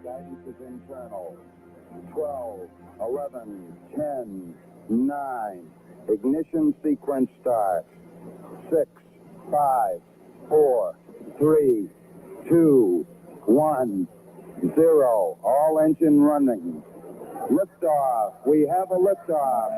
Guidance is internal. 12, 11, 10, 9. Ignition sequence start. 6, 5, 4, 3, 2, 1, 0. All engine running. Liftoff. We have a liftoff.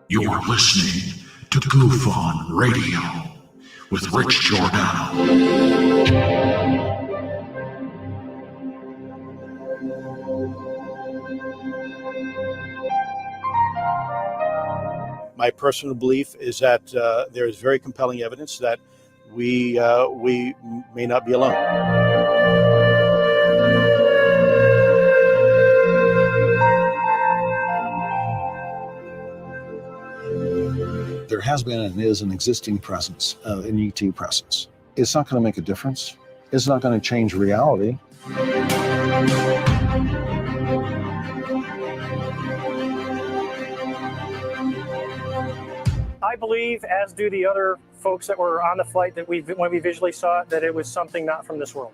You're listening to GUFON Radio with Rich Giordano. My personal belief is that there is very compelling evidence that we may not be alone. There has been and is an existing presence, an ET presence. It's not going to make a difference. It's not going to change reality. I believe, as do the other folks that were on the flight, that when we visually saw it, that it was something not from this world.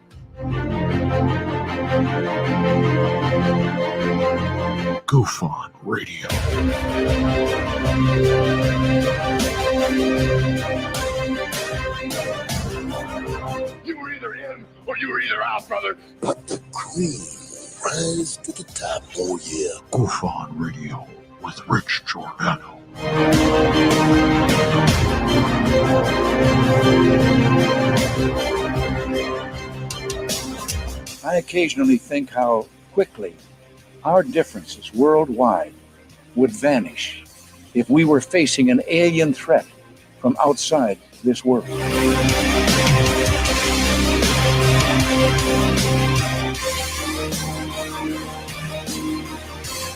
GUFON Radio. You were either in or you were either out, brother. But the cream rise to the top. Oh, yeah. GUFON Radio with Rich Giordano. I occasionally think how quickly our differences worldwide would vanish if we were facing an alien threat from outside this world.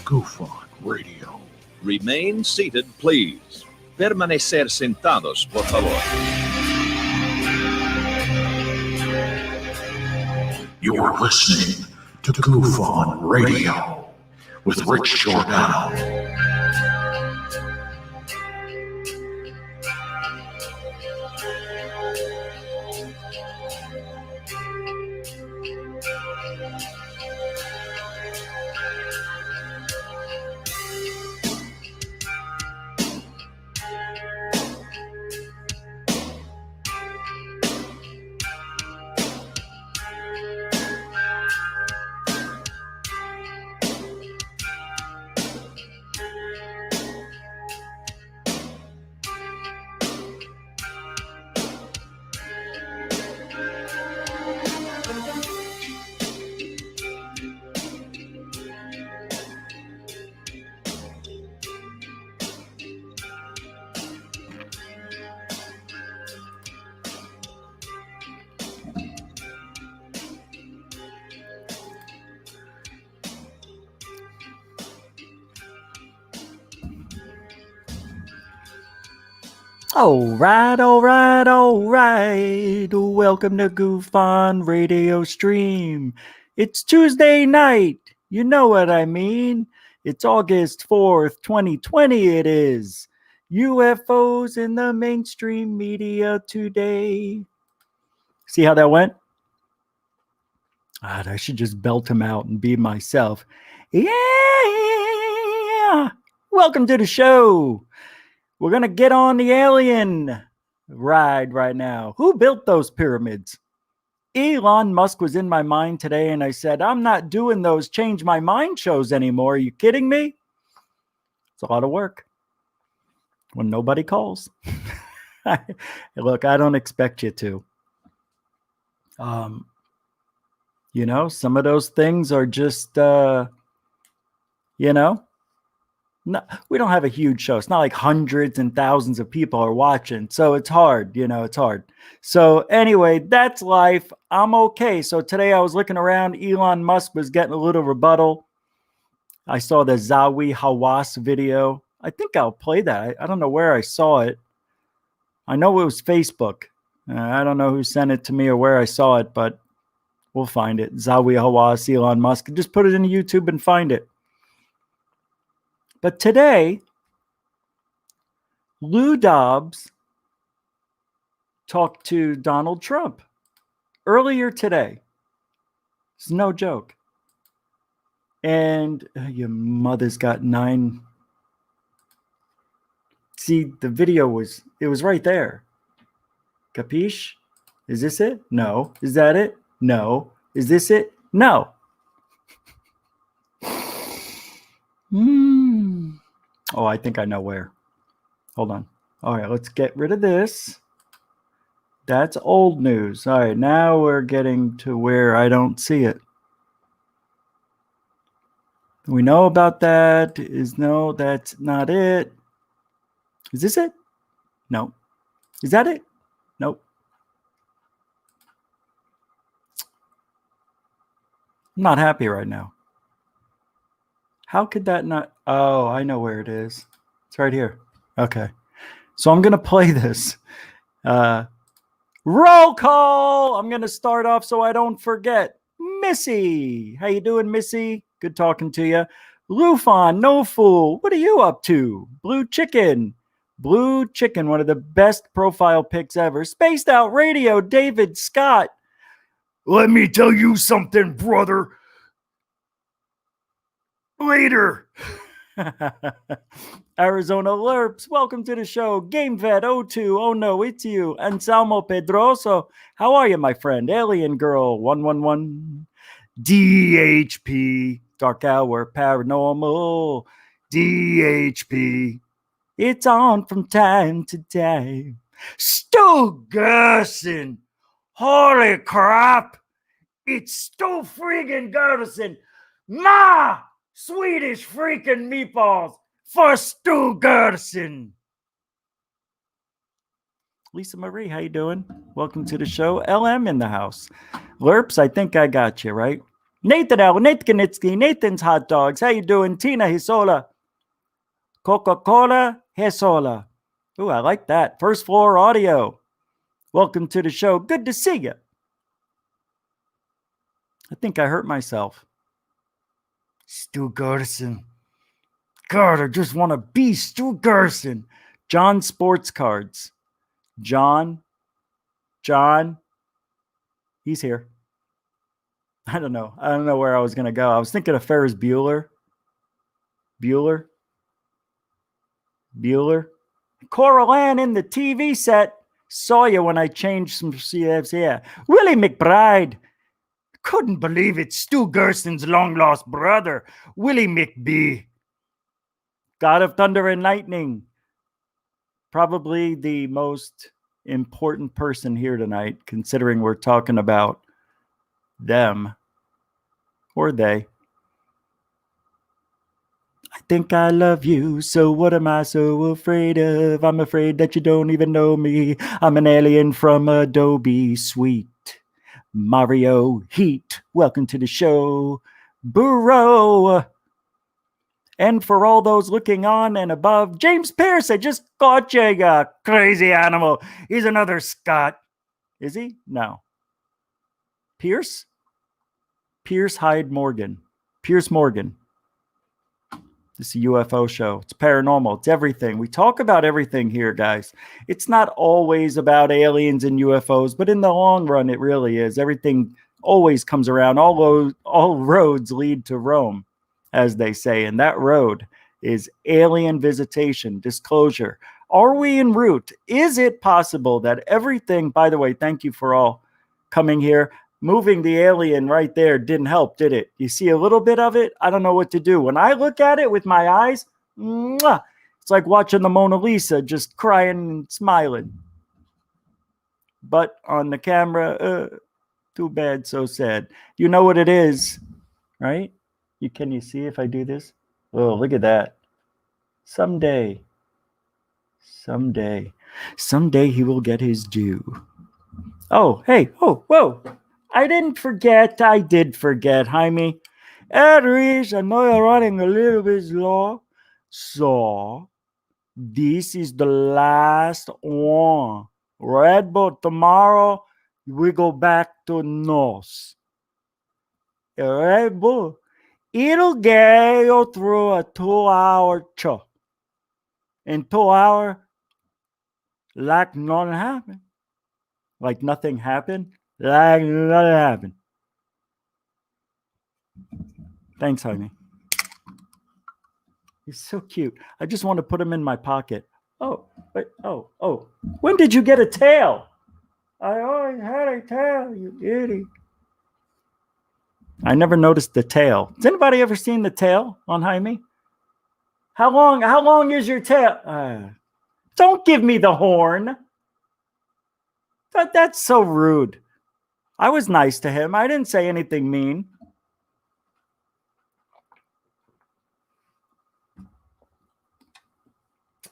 GUFON Radio. Remain seated, please. Permanecer sentados, por favor. You're listening to GUFON Radio with Rich Giordano. All right. Welcome to GUFON Radio Stream. It's Tuesday night. You know what I mean. It's August 4th, 2020 it is. UFOs in the mainstream media today. See how that went? God, I should just belt him out and be myself. Yeah. Welcome to the show. We're going to get on the alien ride right now. Who built those pyramids? Elon Musk was in my mind today, and I said, I'm not doing those change my mind shows anymore. Are you kidding me? It's a lot of work when nobody calls. Look, I don't expect you to. Some of those things are just, no, we don't have a huge show. It's not like hundreds and thousands of people are watching. So it's hard, it's hard. So anyway, that's life. I'm okay. So today I was looking around. Elon Musk was getting a little rebuttal. I saw the Zawi Hawass video. I think I'll play that. I don't know where I saw it. I know it was Facebook. I don't know who sent it to me or where I saw it, but we'll find it. Zawi Hawass, Elon Musk. Just put it into YouTube and find it. But today, Lou Dobbs talked to Donald Trump earlier today. It's no joke. And your mother's got 9. See, the video was right there. Capiche? Is this it? No. Is that it? No. Is this it? No. Oh, I think I know where. Hold on. All right, let's get rid of this. That's old news. All right, now we're getting to where I don't see it. We know about that. No, that's not it. Is this it? No. Is that it? Nope. I'm not happy right now. How could that not? Oh, I know where it is. It's right here. Okay. So I'm going to play this. Roll call. I'm going to start off so I don't forget. Missy. How you doing, Missy? Good talking to you. Lufon, no fool. What are you up to? Blue Chicken. Blue Chicken, one of the best profile pics ever. Spaced Out Radio, David Scott. Let me tell you something, brother. Later. Arizona Lerps, welcome to the show. GameVet02, oh no, it's you. Anselmo Pedroso, how are you, my friend? Alien Girl 111. DHP, Dark Hour Paranormal. DHP, it's on from time to time. Stu Gerson, holy crap, it's Stu friggin' Gerson. Ma! Swedish freaking meatballs for Stu Gerson. Lisa Marie, how you doing? Welcome to the show. LM in the house. Lerps, I think I got you, right? Nathan L. Nathan Kanitsky, Nathan's Hot Dogs. How you doing? Tina Hisola. Coca-Cola Hisola. Ooh, I like that. First Floor Audio. Welcome to the show. Good to see you. I think I hurt myself. Stu Gerson. God, I just want to be Stu Gerson. John Sports Cards. John. He's here. I don't know. I don't know where I was going to go. I was thinking of Ferris Bueller. Bueller. Coral Ann in the TV set. Saw you when I changed some CFs. Yeah. Willie McBride. Couldn't believe it. Stu Gerson's long-lost brother, Willie McBee. God of Thunder and Lightning. Probably the most important person here tonight, considering we're talking about them or they. I think I love you, so what am I so afraid of? I'm afraid that you don't even know me. I'm an alien from Adobe Sweet. Mario Heat, welcome to the show. Burrow. And for all those looking on and above, James Pierce, I just caught you, you crazy animal. He's another Scott. Is he? No. Pierce? Pierce Hyde Morgan. Pierce Morgan. This is a UFO show. It's paranormal. It's everything. We talk about everything here, guys. It's not always about aliens and UFOs, but in the long run, it really is. Everything always comes around. All roads lead to Rome, as they say. And that road is alien visitation, disclosure. Are we en route? Is it possible that everything, by the way, thank you for all coming here. Moving the alien right there didn't help, did it? You see a little bit of it? I don't know what to do. When I look at it with my eyes, it's like watching the Mona Lisa, just crying and smiling. But on the camera, too bad, so sad. You know what it is, right? Can you see if I do this? Oh, look at that. Someday he will get his due. Oh, hey, oh, whoa. I did forget, Jaime. Edrich, I know you're running a little bit slow. So, this is the last one. Red Bull. Tomorrow, we go back to North. Red Bull. It'll get you through a 2-hour show. In 2 hours, like nothing happened. Like nothing happened. Like nothing happened. Thanks, Jaime. He's so cute. I just want to put him in my pocket. Oh, wait, oh. When did you get a tail? I always had a tail, you idiot. I never noticed the tail. Has anybody ever seen the tail on Jaime? How long is your tail? Don't give me the horn. That's so rude. I was nice to him. I didn't say anything mean.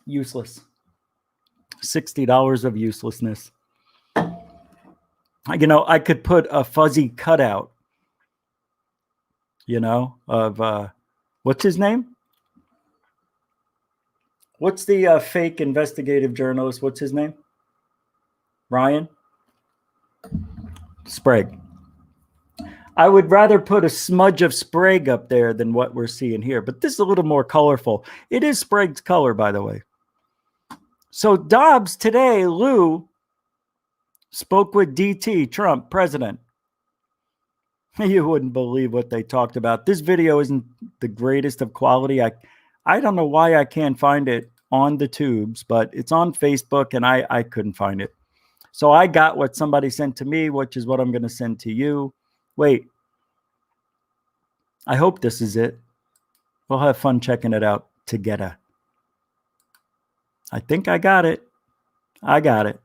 Useless. $60 of uselessness. You know, I could put a fuzzy cutout, of what's his name? What's the fake investigative journalist? What's his name? Ryan Sprague. I would rather put a smudge of Sprague up there than what we're seeing here, but this is a little more colorful. It is Sprague's color, by the way. So Dobbs today, Lou, spoke with DT, Trump, president. You wouldn't believe what they talked about. This video isn't the greatest of quality. I don't know why I can't find it on the tubes, but it's on Facebook and I couldn't find it. So I got what somebody sent to me, which is what I'm going to send to you. Wait. I hope this is it. We'll have fun checking it out together. I think I got it. I got it.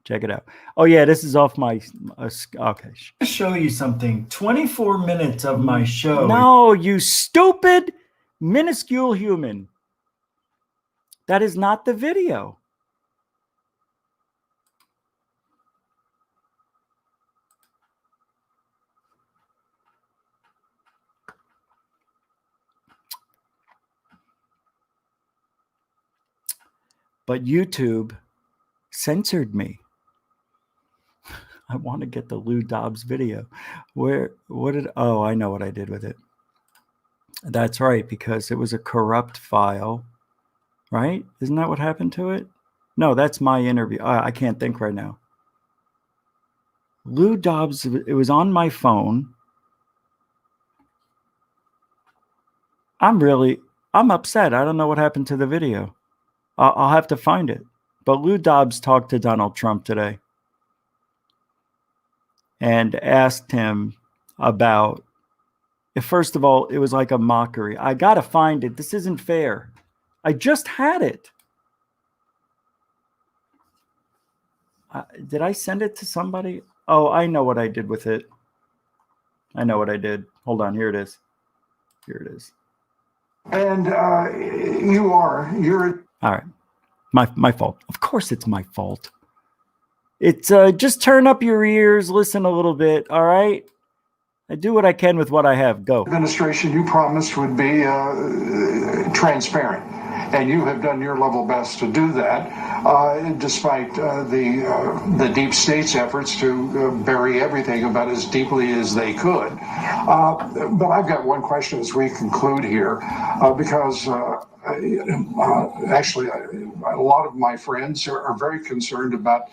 Check it out. Oh, yeah, this is off my... okay. I'll show you something. 24 minutes of my show. No, you stupid, minuscule human. That is not the video. But YouTube censored me. I want to get the Lou Dobbs video. Oh, I know what I did with it. That's right, because it was a corrupt file, right? Isn't that what happened to it? No, that's my interview. I can't think right now. Lou Dobbs, it was on my phone. I'm upset. I don't know what happened to the video. I'll have to find it. But Lou Dobbs talked to Donald Trump today and asked him about, first of all, it was like a mockery. I got to find it. This isn't fair. I just had it. Did I send it to somebody? Oh, I know what I did with it. I know what I did. Hold on. Here it is. Here it is. And you're... All right. My fault. Of course it's my fault. It's just turn up your ears, listen a little bit, all right? I do what I can with what I have. Go. Administration you promised would be transparent, and you have done your level best to do that, despite the deep state's efforts to bury everything about as deeply as they could. But I've got one question as we conclude here, because actually, a lot of my friends are very concerned about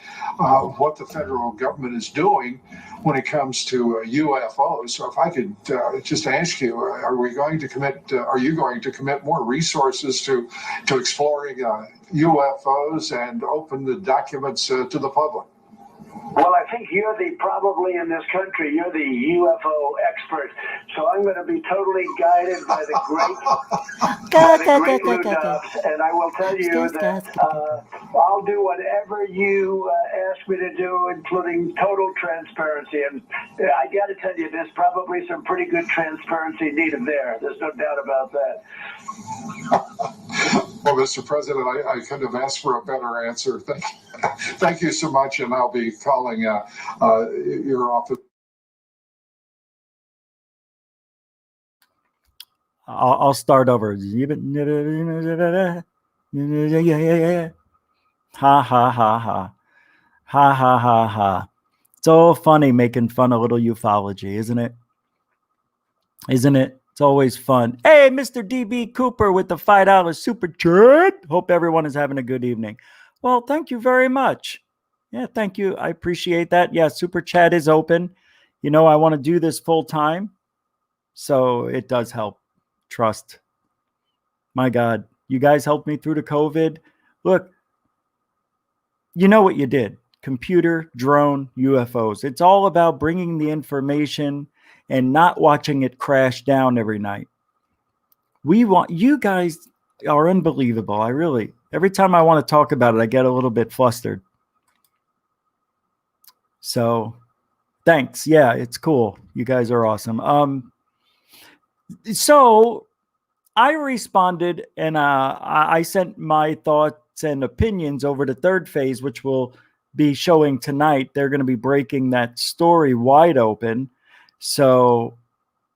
what the federal government is doing when it comes to UFOs. So if I could just ask you, are you going to commit more resources to exploring UFOs and open the documents to the public? Well, I think you're probably in this country, you're the UFO expert. So I'm going to be totally guided by the great Lou Dobbs. And I will tell you that I'll do whatever you ask me to do, including total transparency. And I got to tell you, there's probably some pretty good transparency needed there. There's no doubt about that. Well, Mr. President, I couldn't have asked for a better answer. Thank you so much, and I'll be calling your office. I'll start over. Ha ha ha ha. Ha ha ha ha. It's all funny making fun of little ufology, isn't it? Isn't it? It's always fun. Hey, Mr. DB Cooper with the $5 super chat. Hope everyone is having a good evening. Well, thank you very much. Yeah, thank you. I appreciate that. Yeah, super chat is open. You know, I want to do this full time. So it does help. Trust. My God, you guys helped me through the COVID. Look, you know what you did. Computer, drone, UFOs. It's all about bringing the information and not watching it crash down every night. You guys are unbelievable. Every time I want to talk about it, I get a little bit flustered. So thanks. Yeah, it's cool. You guys are awesome. So I responded and I sent my thoughts and opinions over to Third Phase, which will be showing tonight. They're going to be breaking that story wide open. So,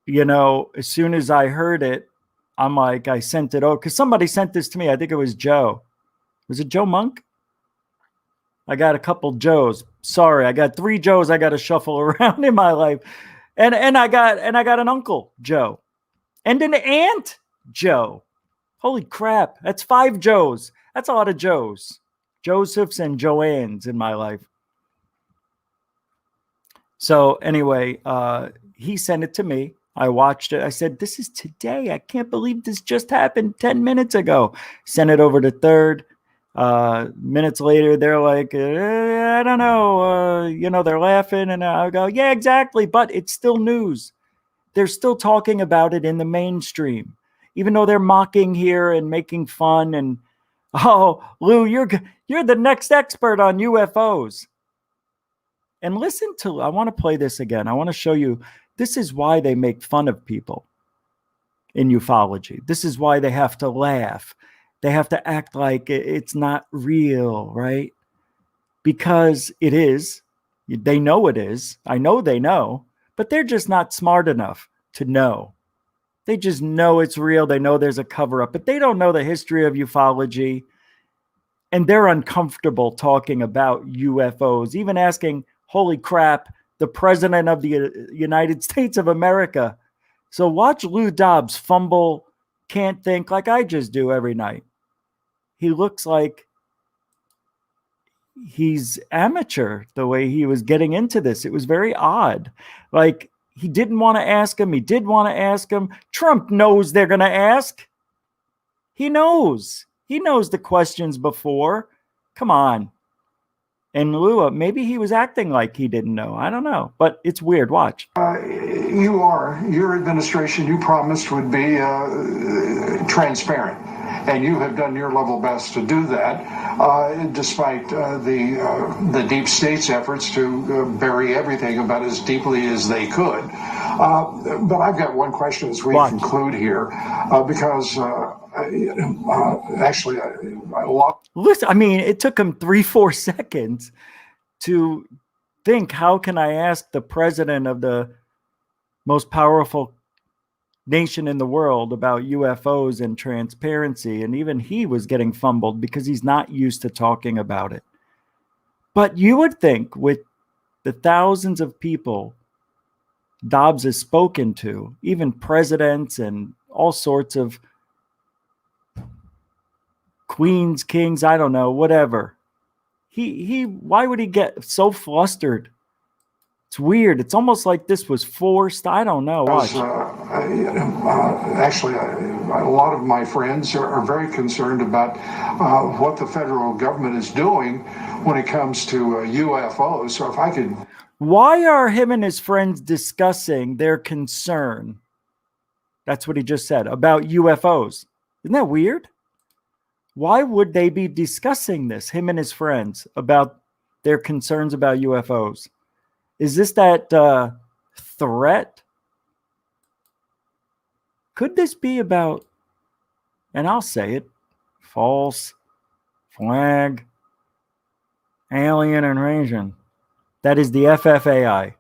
you know, as soon as I heard it, I'm like, I sent it over because somebody sent this to me. I think it was Joe. Was it Joe Monk? I got a couple Joes. Sorry, I got 3 Joes I got to shuffle around in my life. And I got an uncle, Joe. And an aunt, Joe. Holy crap. That's 5 Joes. That's a lot of Joes. Josephs and Joannes in my life. So anyway, he sent it to me. I watched it. I said, this is today. I can't believe this just happened 10 minutes ago. Sent it over to Third. Minutes later, they're like, I don't know. You know, they're laughing. And I go, yeah, exactly. But it's still news. They're still talking about it in the mainstream, even though they're mocking here and making fun. And, oh, Lou, you're the next expert on UFOs. And listen to, I want to play this again. I want to show you, this is why they make fun of people in ufology. This is why they have to laugh. They have to act like it's not real, right? Because it is. They know it is. I know they know, but they're just not smart enough to know. They just know it's real. They know there's a cover up, but they don't know the history of ufology. And they're uncomfortable talking about UFOs, even asking, holy crap, the president of the United States of America. So watch Lou Dobbs fumble, can't think like I just do every night. He looks like he's amateur the way he was getting into this. It was very odd. Like he didn't want to ask him. He did want to ask him. Trump knows they're going to ask. He knows. He knows the questions before. Come on. And Lua, maybe he was acting like he didn't know. I don't know. But it's weird. Watch. Your administration, you promised would be transparent. And you have done your level best to do that, despite the deep state's efforts to bury everything about as deeply as they could. But I've got one question as we conclude here, because actually, a lot. Listen, I mean, it took him 3-4 seconds to think, how can I ask the president of the most powerful nation in the world about UFOs and transparency? And even he was getting fumbled because he's not used to talking about it. But you would think with the thousands of people Dobbs has spoken to, even presidents and all sorts of queens, kings, I don't know, whatever. Why would he get so flustered? It's weird. It's almost like this was forced. I don't know. Watch. Actually, a lot of my friends are very concerned about what the federal government is doing when it comes to UFOs. So if I could... Why are him and his friends discussing their concern? That's what he just said about UFOs. Isn't that weird? Why would they be discussing this, him and his friends, about their concerns about UFOs? Is this that threat? Could this be about, and I'll say it, false flag alien invasion? That is the FFAI.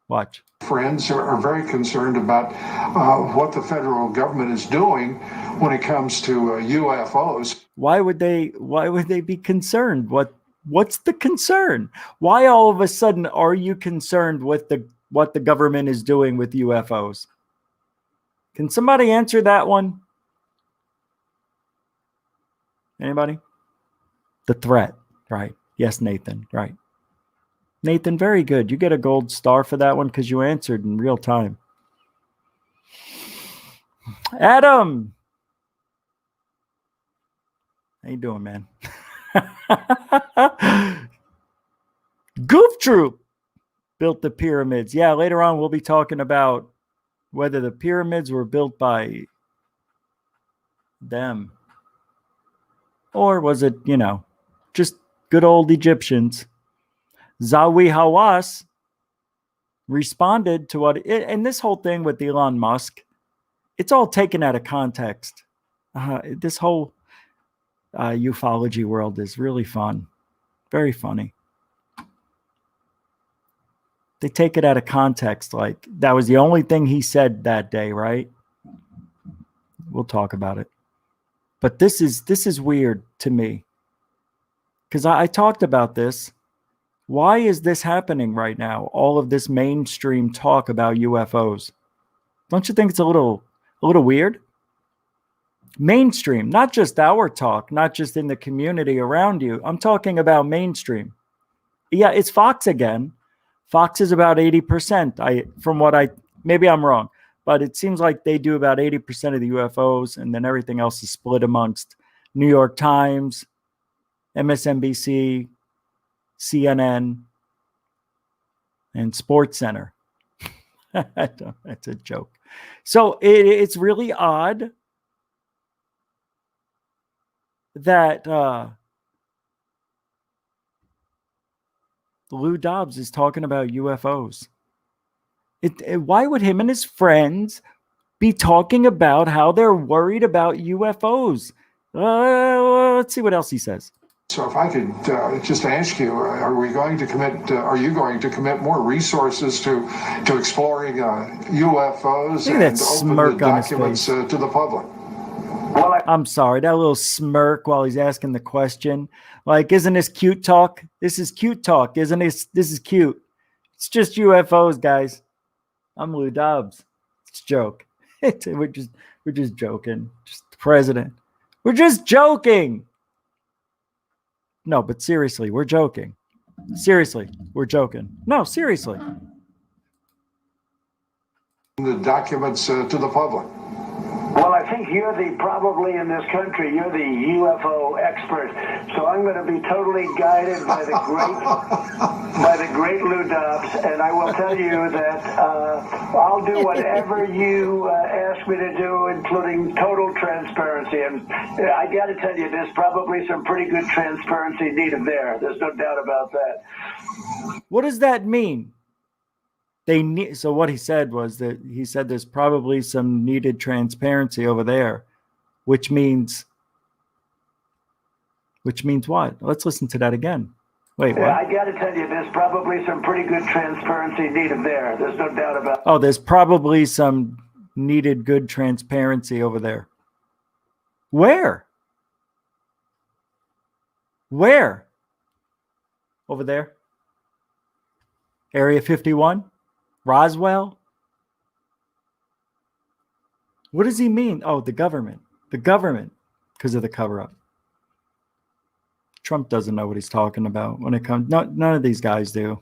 Watch. Friends are very concerned about what the federal government is doing when it comes to UFOs. Why would they be concerned? What What's the concern? Why all of a sudden are you concerned with what the government is doing with UFOs? Can somebody answer that one? Anybody? The threat, right? Yes, Nathan, right. Nathan, very good. You get a gold star for that one because you answered in real time. Adam, how you doing, man? Goof Troop built the pyramids. Yeah, later on we'll be talking about whether the pyramids were built by them or was it, just good old Egyptians. Zawi Hawass responded to and this whole thing with Elon Musk, it's all taken out of context. This whole ufology world is really fun. Very funny. They take it out of context. Like that was the only thing he said that day, right? We'll talk about it. But this is weird to me. Because I talked about this. Why is this happening right now? All of this mainstream talk about UFOs. Don't you think it's a little weird? Mainstream, not just our talk, not just in the community around you. I'm talking about mainstream. Yeah, it's Fox again. Fox is about 80%. Maybe I'm wrong, but it seems like they do about 80% of the UFOs, and then everything else is split amongst New York Times, MSNBC, CNN, and Sports Center. That's a joke. So it's really odd that Lou Dobbs is talking about UFOs. Why would him and his friends be talking about how they're worried about UFOs? Let's see what else he says. So if I could just ask you, are you going to commit more resources to exploring UFOs and open the documents to the public? Well, I'm sorry, that little smirk while he's asking the question. Like, isn't this cute talk? This is cute talk, isn't it? This is cute. It's just UFOs, guys. I'm Lou Dobbs. It's a joke. We're just joking. Just the president. We're just joking. No, but seriously, we're joking. Seriously, we're joking. No, seriously. The documents to the public. Well, I think you're probably in this country, you're the UFO expert. So I'm going to be totally guided by the great Lou Dobbs, and I will tell you that I'll do whatever you ask me to do, including total transparency. And I got to tell you, there's probably some pretty good transparency needed there. There's no doubt about that. What does that mean? So what he said was that he said there's probably some needed transparency over there, which means what? Let's listen to that again. Wait, what? I got to tell you, there's probably some pretty good transparency needed there. There's no doubt about it. Oh, there's probably some needed good transparency over there. Where? Where? Over there? Area 51? Roswell? What does he mean? Oh, the government. The government, because of the cover-up. Trump doesn't know what he's talking about when it comes. None of these guys do.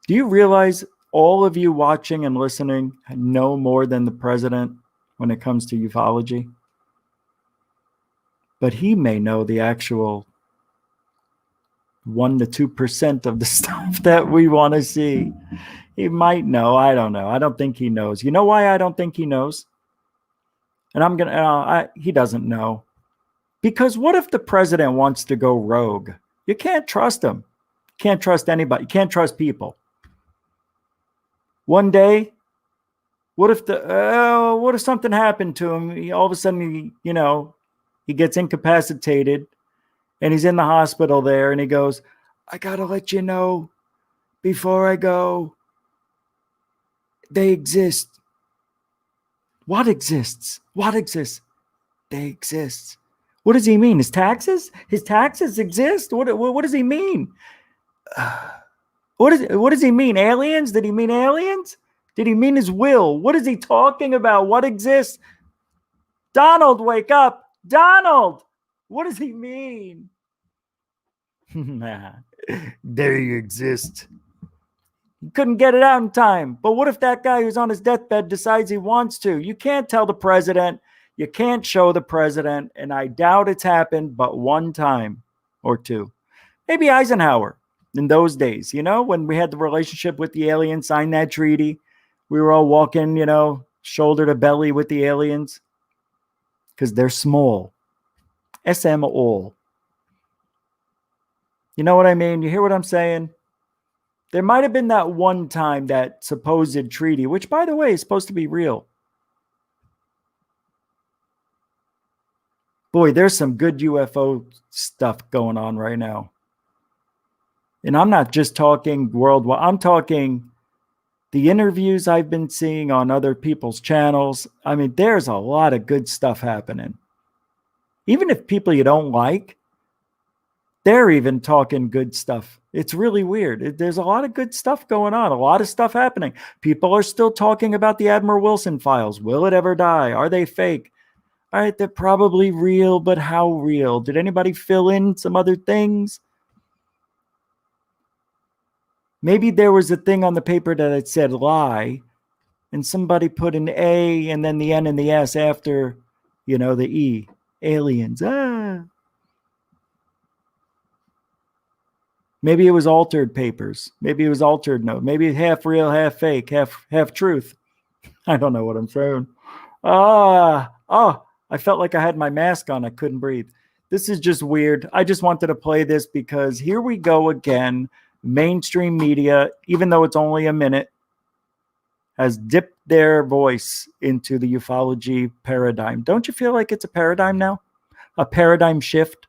Do you realize all of you watching and listening know more than the president when it comes to ufology? But he may know the actual 1% to 2% of the stuff that we want to see. He might know. I don't know. I don't think he knows. You know why I don't think he knows? And he doesn't know. Because what if the president wants to go rogue? You can't trust him. You can't trust anybody. You can't trust people. One day, what if something happened to him? All of a sudden, he gets incapacitated and he's in the hospital there and he goes, I got to let you know before I go, they exist. What exists? What exists? They exist. What does he mean? His taxes? His taxes exist? What does he mean? What does he mean? Aliens? Did he mean aliens? Did he mean his will? What is he talking about? What exists? Donald, wake up. Donald! What does he mean? Nah, they exist. He couldn't get it out in time. But what if that guy who's on his deathbed decides he wants to? You can't tell the president. You can't show the president. And I doubt it's happened but one time or two. Maybe Eisenhower in those days, when we had the relationship with the aliens, signed that treaty. We were all walking, shoulder to belly with the aliens because they're small. SM all. You know what I mean? You hear what I'm saying? There might have been that one time, that supposed treaty, which, by the way, is supposed to be real. Boy, there's some good UFO stuff going on right now. And I'm not just talking worldwide. I'm talking the interviews I've been seeing on other people's channels. I mean, there's a lot of good stuff happening. Even if people you don't like, they're even talking good stuff. It's really weird. There's a lot of good stuff going on, a lot of stuff happening. People are still talking about the Admiral Wilson files. Will it ever die? Are they fake? All right, they're probably real, but how real? Did anybody fill in some other things? Maybe there was a thing on the paper that it said lie, and somebody put an A and then the N and the S after, the E. Aliens. Maybe it was altered papers. Maybe it was altered note. Maybe half real, half fake, half truth. I don't know what I'm saying. I felt like I had my mask on. I couldn't breathe. This is just weird. I just wanted to play this because here we go again. Mainstream media, even though it's only a minute, has dipped their voice into the ufology paradigm. Don't you feel like it's a paradigm now? A paradigm shift?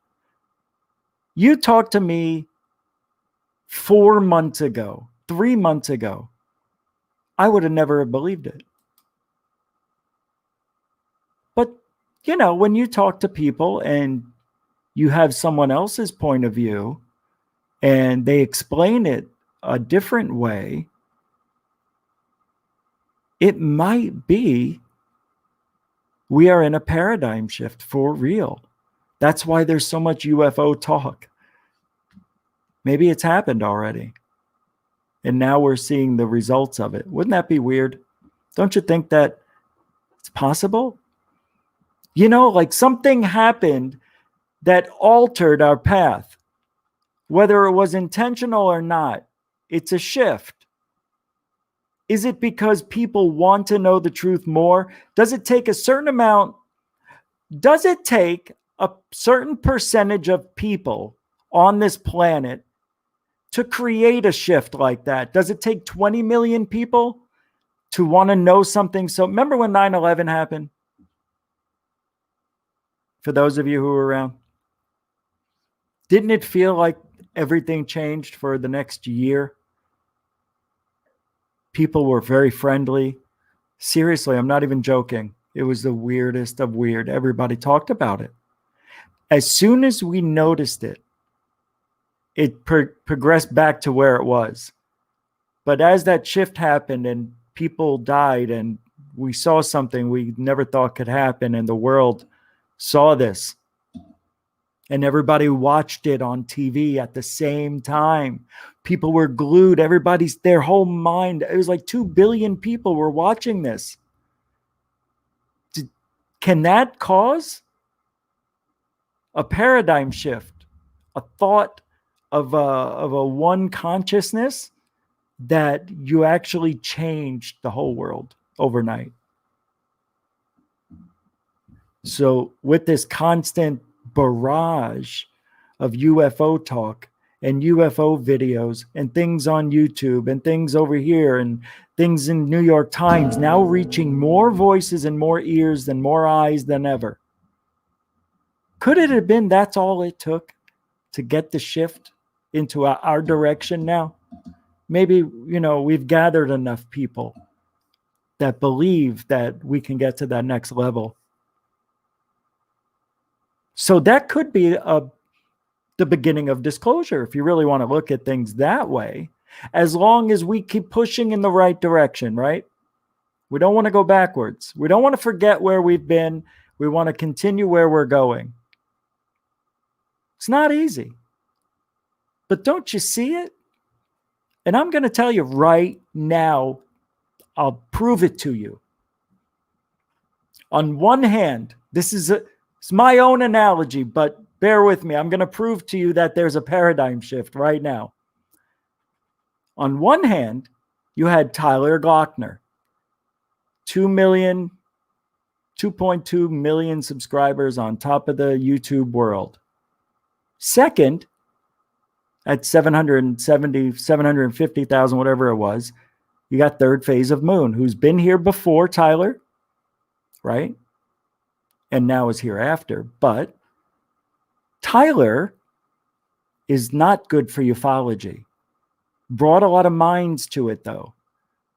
You talked to me 4 months ago, 3 months ago. I would have never believed it. But, when you talk to people and you have someone else's point of view and they explain it a different way, it might be we are in a paradigm shift for real. That's why there's so much UFO talk. Maybe it's happened already. And now we're seeing the results of it. Wouldn't that be weird? Don't you think that it's possible? Like something happened that altered our path. Whether it was intentional or not, it's a shift. Is it because people want to know the truth more? Does it take a certain percentage of people on this planet to create a shift like that? Does it take 20 million people to want to know something? So remember when 9/11 happened? For those of you who were around, didn't it feel like everything changed for the next year? People were very friendly. Seriously, I'm not even joking. It was the weirdest of weird. Everybody talked about it. As soon as we noticed it, it progressed back to where it was. But as that shift happened and people died and we saw something we never thought could happen and the world saw this and everybody watched it on TV at the same time. People were glued. Their whole mind. It was like 2 billion people were watching this. Can that cause a paradigm shift? A thought of a one consciousness that you actually changed the whole world overnight. So with this constant barrage of UFO talk and UFO videos and things on YouTube and things over here and things in New York Times now reaching more voices and more ears and more eyes than ever. Could it have been that's all it took to get the shift into our direction now? Maybe, we've gathered enough people that believe that we can get to that next level. So that could be the beginning of disclosure, if you really want to look at things that way, as long as we keep pushing in the right direction, right? We don't want to go backwards. We don't want to forget where we've been. We want to continue where we're going. It's not easy. But don't you see it? And I'm going to tell you right now, I'll prove it to you. On one hand, it's my own analogy, but bear with me. I'm going to prove to you that there's a paradigm shift right now. On one hand, you had Tyler Glockner, 2.2 million subscribers on top of the YouTube world. Second, at 750,000, whatever it was, you got Third Phase of Moon, who's been here before Tyler, right? And now is here after. But Tyler is not good for ufology. Brought a lot of minds to it, though.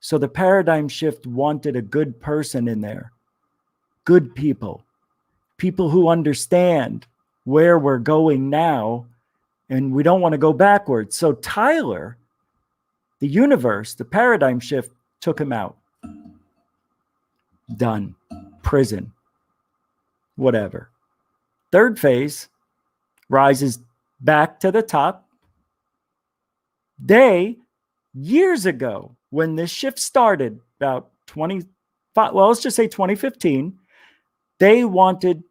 So the paradigm shift wanted a good person in there. Good people. People who understand where we're going now, and we don't want to go backwards. So Tyler, the universe, the paradigm shift, took him out. Done. Prison. Whatever. Third Phase rises back to the top. They, years ago, when this shift started, about 2015, they wanted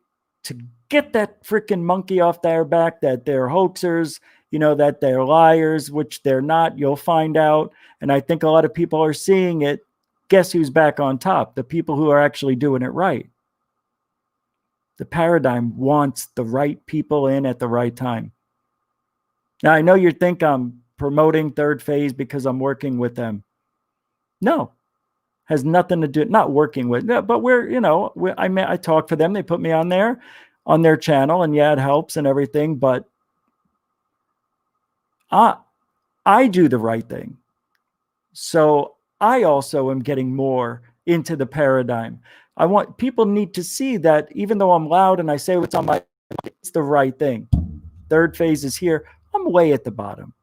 to get that freaking monkey off their back, that they're hoaxers, that they're liars, which they're not. You'll find out. And I think a lot of people are seeing it. Guess who's back on top? The people who are actually doing it right. The paradigm wants the right people in at the right time. Now, I know you think I'm promoting Third Phase because I'm working with them. No, has nothing to do, not working with, but I talk for them. They put me on their channel, and yeah, it helps and everything, but I do the right thing. So I also am getting more into the paradigm. People need to see that even though I'm loud and I say what's on my, it's the right thing. Third Phase is here. I'm way at the bottom,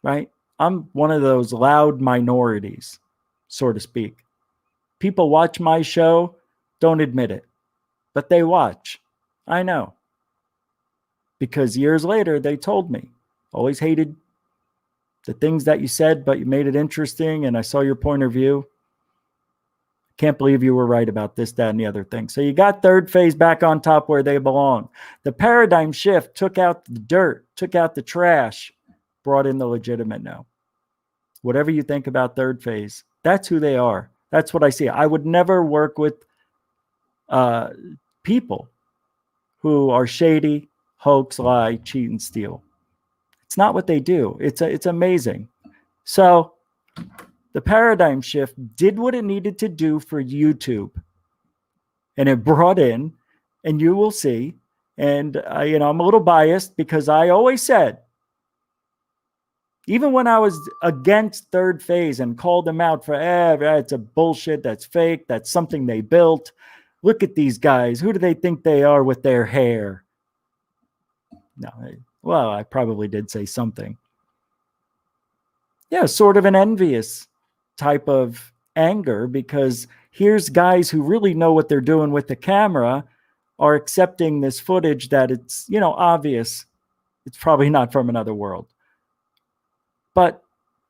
right? I'm one of those loud minorities, so to speak. People watch my show, don't admit it, but they watch. I know. Because years later, they told me, always hated the things that you said, but you made it interesting, and I saw your point of view. Can't believe you were right about this, that, and the other thing. So you got Third Phase back on top where they belong. The paradigm shift took out the dirt, took out the trash, brought in the legitimate now. Whatever you think about Third Phase, that's who they are. That's what I see. I would never work with people who are shady, hoax, lie, cheat, and steal. It's not what they do. It's amazing. So the paradigm shift did what it needed to do for YouTube. And it brought in, and you will see, and I'm a little biased because I always said, even when I was against Third Phase and called them out for, it's a bullshit, that's fake, that's something they built. Look at these guys. Who do they think they are with their hair? No, well, I probably did say something. Yeah, sort of an envious type of anger, because here's guys who really know what they're doing with the camera are accepting this footage that it's, obvious. It's probably not from another world. But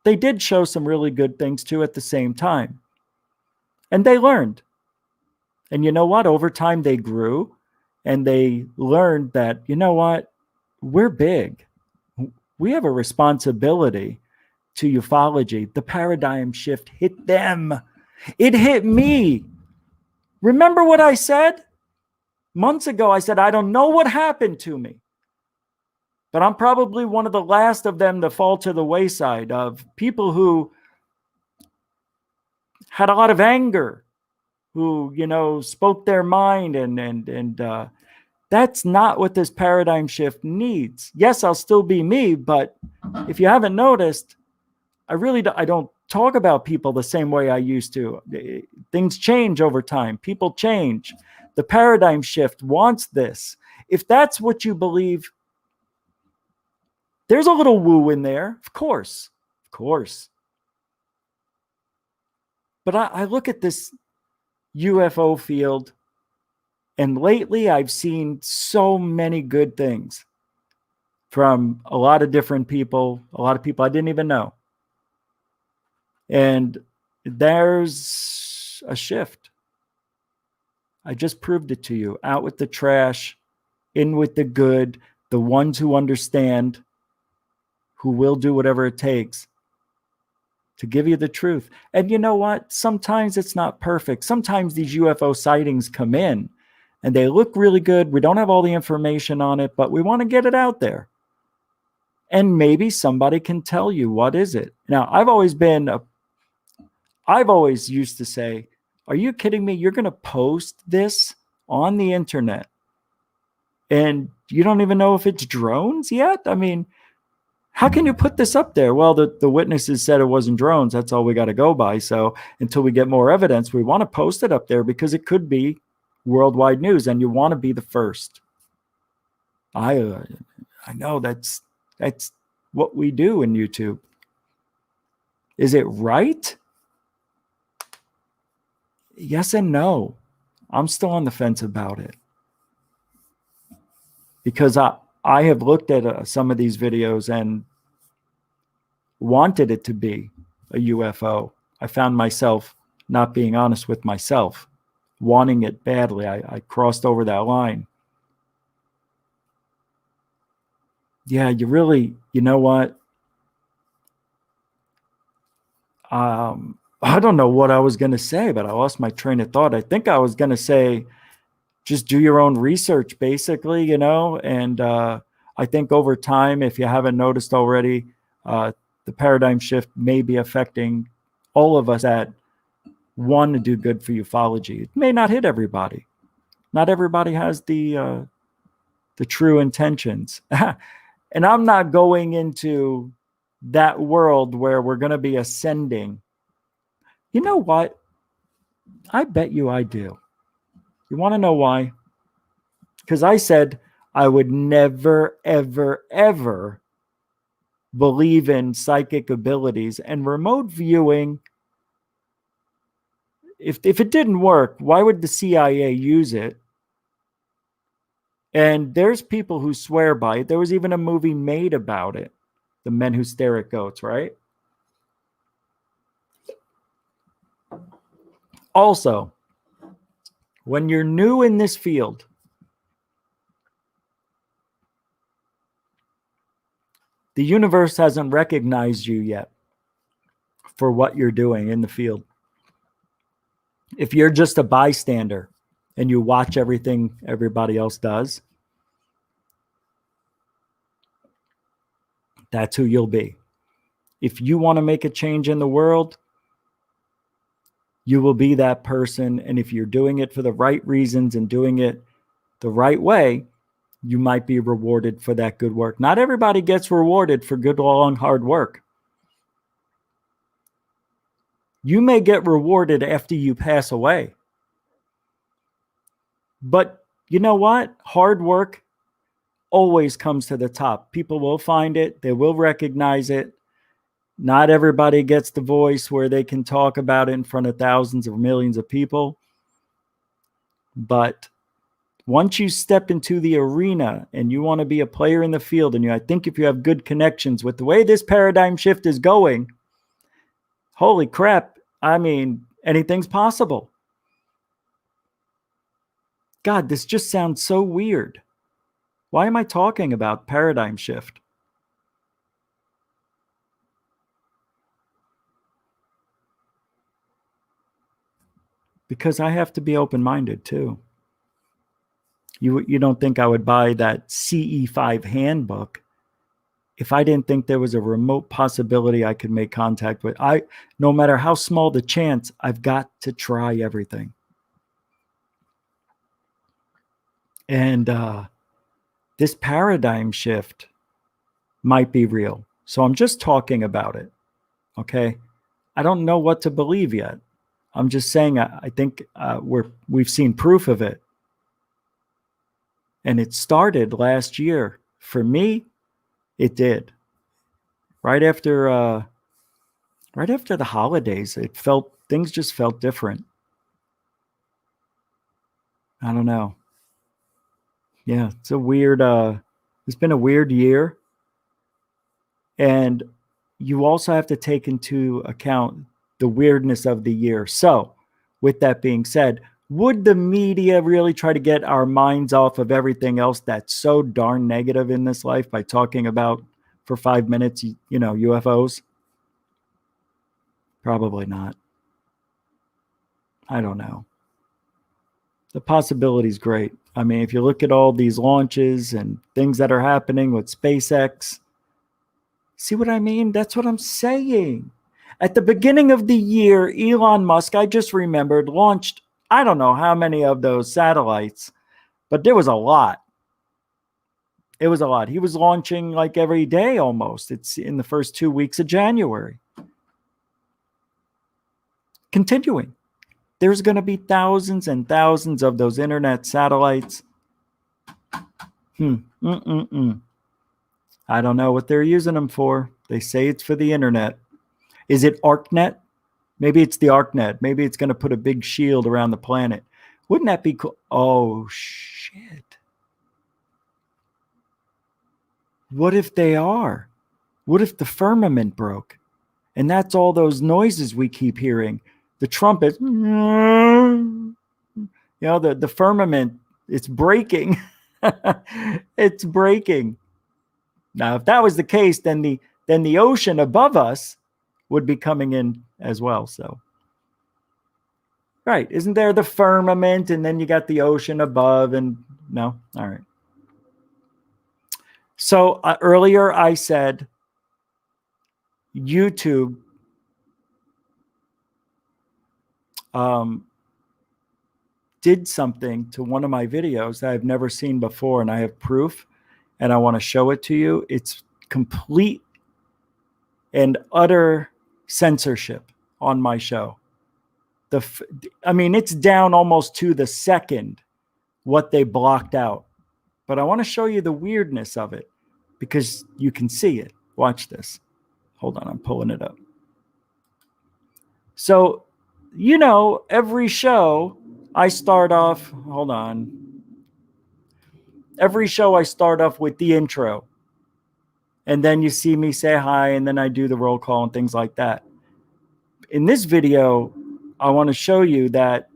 they did show some really good things too at the same time. And they learned. And you know what? Over time they grew, and they learned that, we're big. We have a responsibility to ufology. The paradigm shift hit them. It hit me. Remember what I said? Months ago, I said, I don't know what happened to me, but I'm probably one of the last of them to fall to the wayside, of people who had a lot of anger, who, spoke their mind, and that's not what this paradigm shift needs. Yes, I'll still be me, but if you haven't noticed, I don't talk about people the same way I used to. Things change over time. People change. The paradigm shift wants this. If that's what you believe, there's a little woo in there, of course. Of course. But I look at this UFO field, and lately I've seen so many good things from a lot of different people, a lot of people I didn't even know. And there's a shift. I just proved it to you. Out with the trash, in with the good, the ones who understand, who will do whatever it takes to give you the truth. And you know what? Sometimes it's not perfect. Sometimes these UFO sightings come in and they look really good. We don't have all the information on it, but we want to get it out there. And maybe somebody can tell you, what is it? Now, I've always used to say, are you kidding me? You're going to post this on the internet and you don't even know if it's drones yet? I mean, how can you put this up there? Well, the witnesses said it wasn't drones. That's all we got to go by. So until we get more evidence, we want to post it up there because it could be worldwide news and you want to be the first. I know that's what we do in YouTube. Is it right? Yes and no. I'm still on the fence about it. Because I have looked at some of these videos and wanted it to be a UFO. I found myself not being honest with myself, wanting it badly. I crossed over that line. Yeah, you know what? I don't know what I was going to say, but I lost my train of thought. I think I was going to say, just do your own research, basically, and I think over time, if you haven't noticed already, the paradigm shift may be affecting all of us that want to do good for ufology. It may not hit everybody. Not everybody has the true intentions. And I'm not going into that world where we're going to be ascending. You know what? I bet you I do. You want to know why? Because I said I would never, ever, ever believe in psychic abilities and remote viewing. If it didn't work, why would the CIA use it? And there's people who swear by it. There was even a movie made about it. The Men Who Stare at Goats, right? Also, when you're new in this field, the universe hasn't recognized you yet for what you're doing in the field. If you're just a bystander and you watch everything everybody else does, that's who you'll be. If you want to make a change in the world, you will be that person. And if you're doing it for the right reasons and doing it the right way, you might be rewarded for that good work. Not everybody gets rewarded for good, long, hard work. You may get rewarded after you pass away. But you know what? Hard work always comes to the top. People will find it. They will recognize it. Not everybody gets the voice where they can talk about it in front of thousands or millions of people. But once you step into the arena and you want to be a player in the field, and I think if you have good connections with the way this paradigm shift is going, holy crap, I mean, anything's possible. God, this just sounds so weird. Why am I talking about paradigm shift? Because I have to be open-minded too. You don't think I would buy that CE5 handbook if I didn't think there was a remote possibility I could make contact with. No matter how small the chance, I've got to try everything. And this paradigm shift might be real. So I'm just talking about it. Okay. I don't know what to believe yet. I'm just saying I think we've seen proof of it. And it started last year. For me, it did. Right after the holidays, things just felt different. I don't know. Yeah, it's been a weird year. And you also have to take into account the weirdness of the year. So, with that being said, would the media really try to get our minds off of everything else that's so darn negative in this life by talking about for 5 minutes, UFOs? Probably not. I don't know. The possibility is great. I mean, if you look at all these launches and things that are happening with SpaceX, see what I mean? That's what I'm saying. At the beginning of the year, Elon Musk, I just remembered, launched, I don't know how many of those satellites, but there was a lot. It was a lot. He was launching like every day almost. It's in the first 2 weeks of January. Continuing. There's going to be thousands and thousands of those internet satellites. I don't know what they're using them for. They say it's for the internet. Is it ArcNet? Maybe it's the ArcNet. Maybe it's going to put a big shield around the planet. Wouldn't that be cool? Oh, shit. What if they are? What if the firmament broke? And that's all those noises we keep hearing. The trumpet, the firmament, it's breaking. It's breaking. Now, if that was the case, then the ocean above us would be coming in as well. So, right. Isn't there the firmament and then you got the ocean above and no? All right. So earlier I said YouTube did something to one of my videos that I've never seen before, and I have proof, and I want to show it to you. It's complete and utter censorship on my show. It's down almost to the second what they blocked out. But I want to show you the weirdness of it because you can see it. Watch this. Hold on, I'm pulling it up. So, every show I start off, hold on. Every show I start off with the intro. And then you see me say hi, and then I do the roll call and things like that. In this video, I want to show you that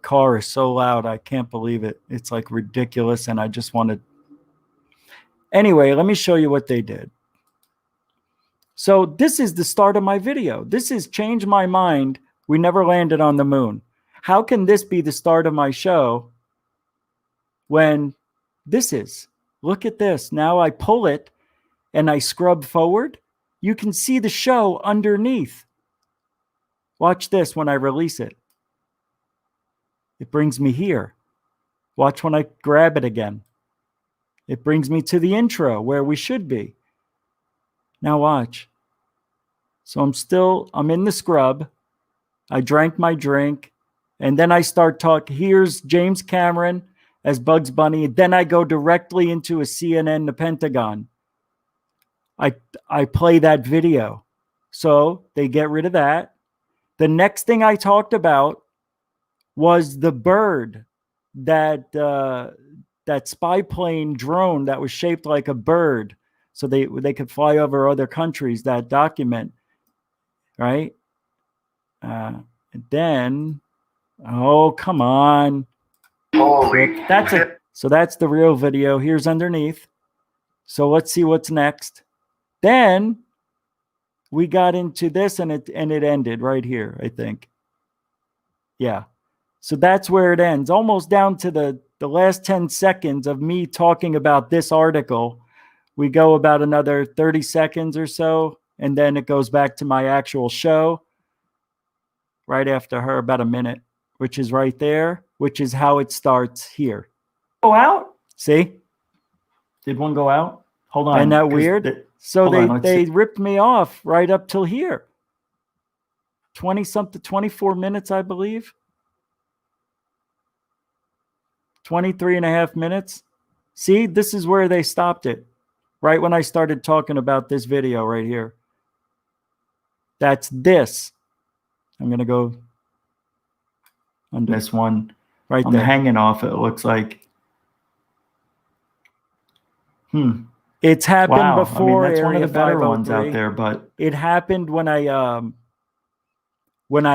car is so loud. I can't believe it. It's like ridiculous. And I just wanted. Anyway, let me show you what they did. So this is the start of my video. This is Change My Mind. We never landed on the moon. How can this be the start of my show when this is? Look at this. Now I pull it and I scrub forward. You can see the show underneath. Watch this when I release it. It brings me here. Watch when I grab it again. It brings me to the intro where we should be. Now watch. So I'm in the scrub. I drank my drink. And then I start talking. Here's James Cameron as Bugs Bunny. Then I go directly into a CNN, the Pentagon. I play that video. So they get rid of that. The next thing I talked about was the bird, that spy plane drone that was shaped like a bird. So they could fly over other countries, that document, right? And then, oh, come on. So that's the real video. Here's underneath. So let's see what's next. Then we got into this and it ended right here, I think. Yeah. So that's where it ends, almost down to the last 10 seconds of me talking about this article. We go about another 30 seconds or so, and then it goes back to my actual show right after her, about a minute, which is right there, which is how it starts here. Go out? See? Did one go out? Hold on. Isn't that weird? So they ripped me off right up till here. 20-something, 24 minutes, I believe. 23 and a half minutes. See, this is where they stopped it. Right when I started talking about this video right here. That's this. I'm going to go on this one. Right there. Hanging off, it looks like. It's happened before. I mean, that's one of the better ones out there, but it happened when I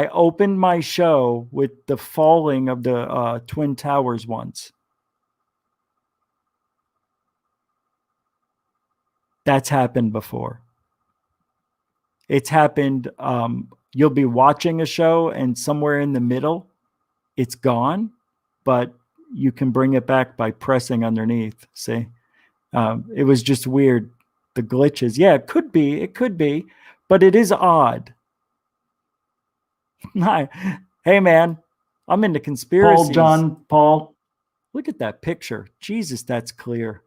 opened my show with the falling of the Twin Towers once. That's happened before. It's happened. You'll be watching a show and somewhere in the middle, it's gone, but you can bring it back by pressing underneath. See? It was just weird. The glitches. Yeah, it could be, but it is odd. Hey, man, I'm into conspiracies. Paul. Look at that picture. Jesus, that's clear.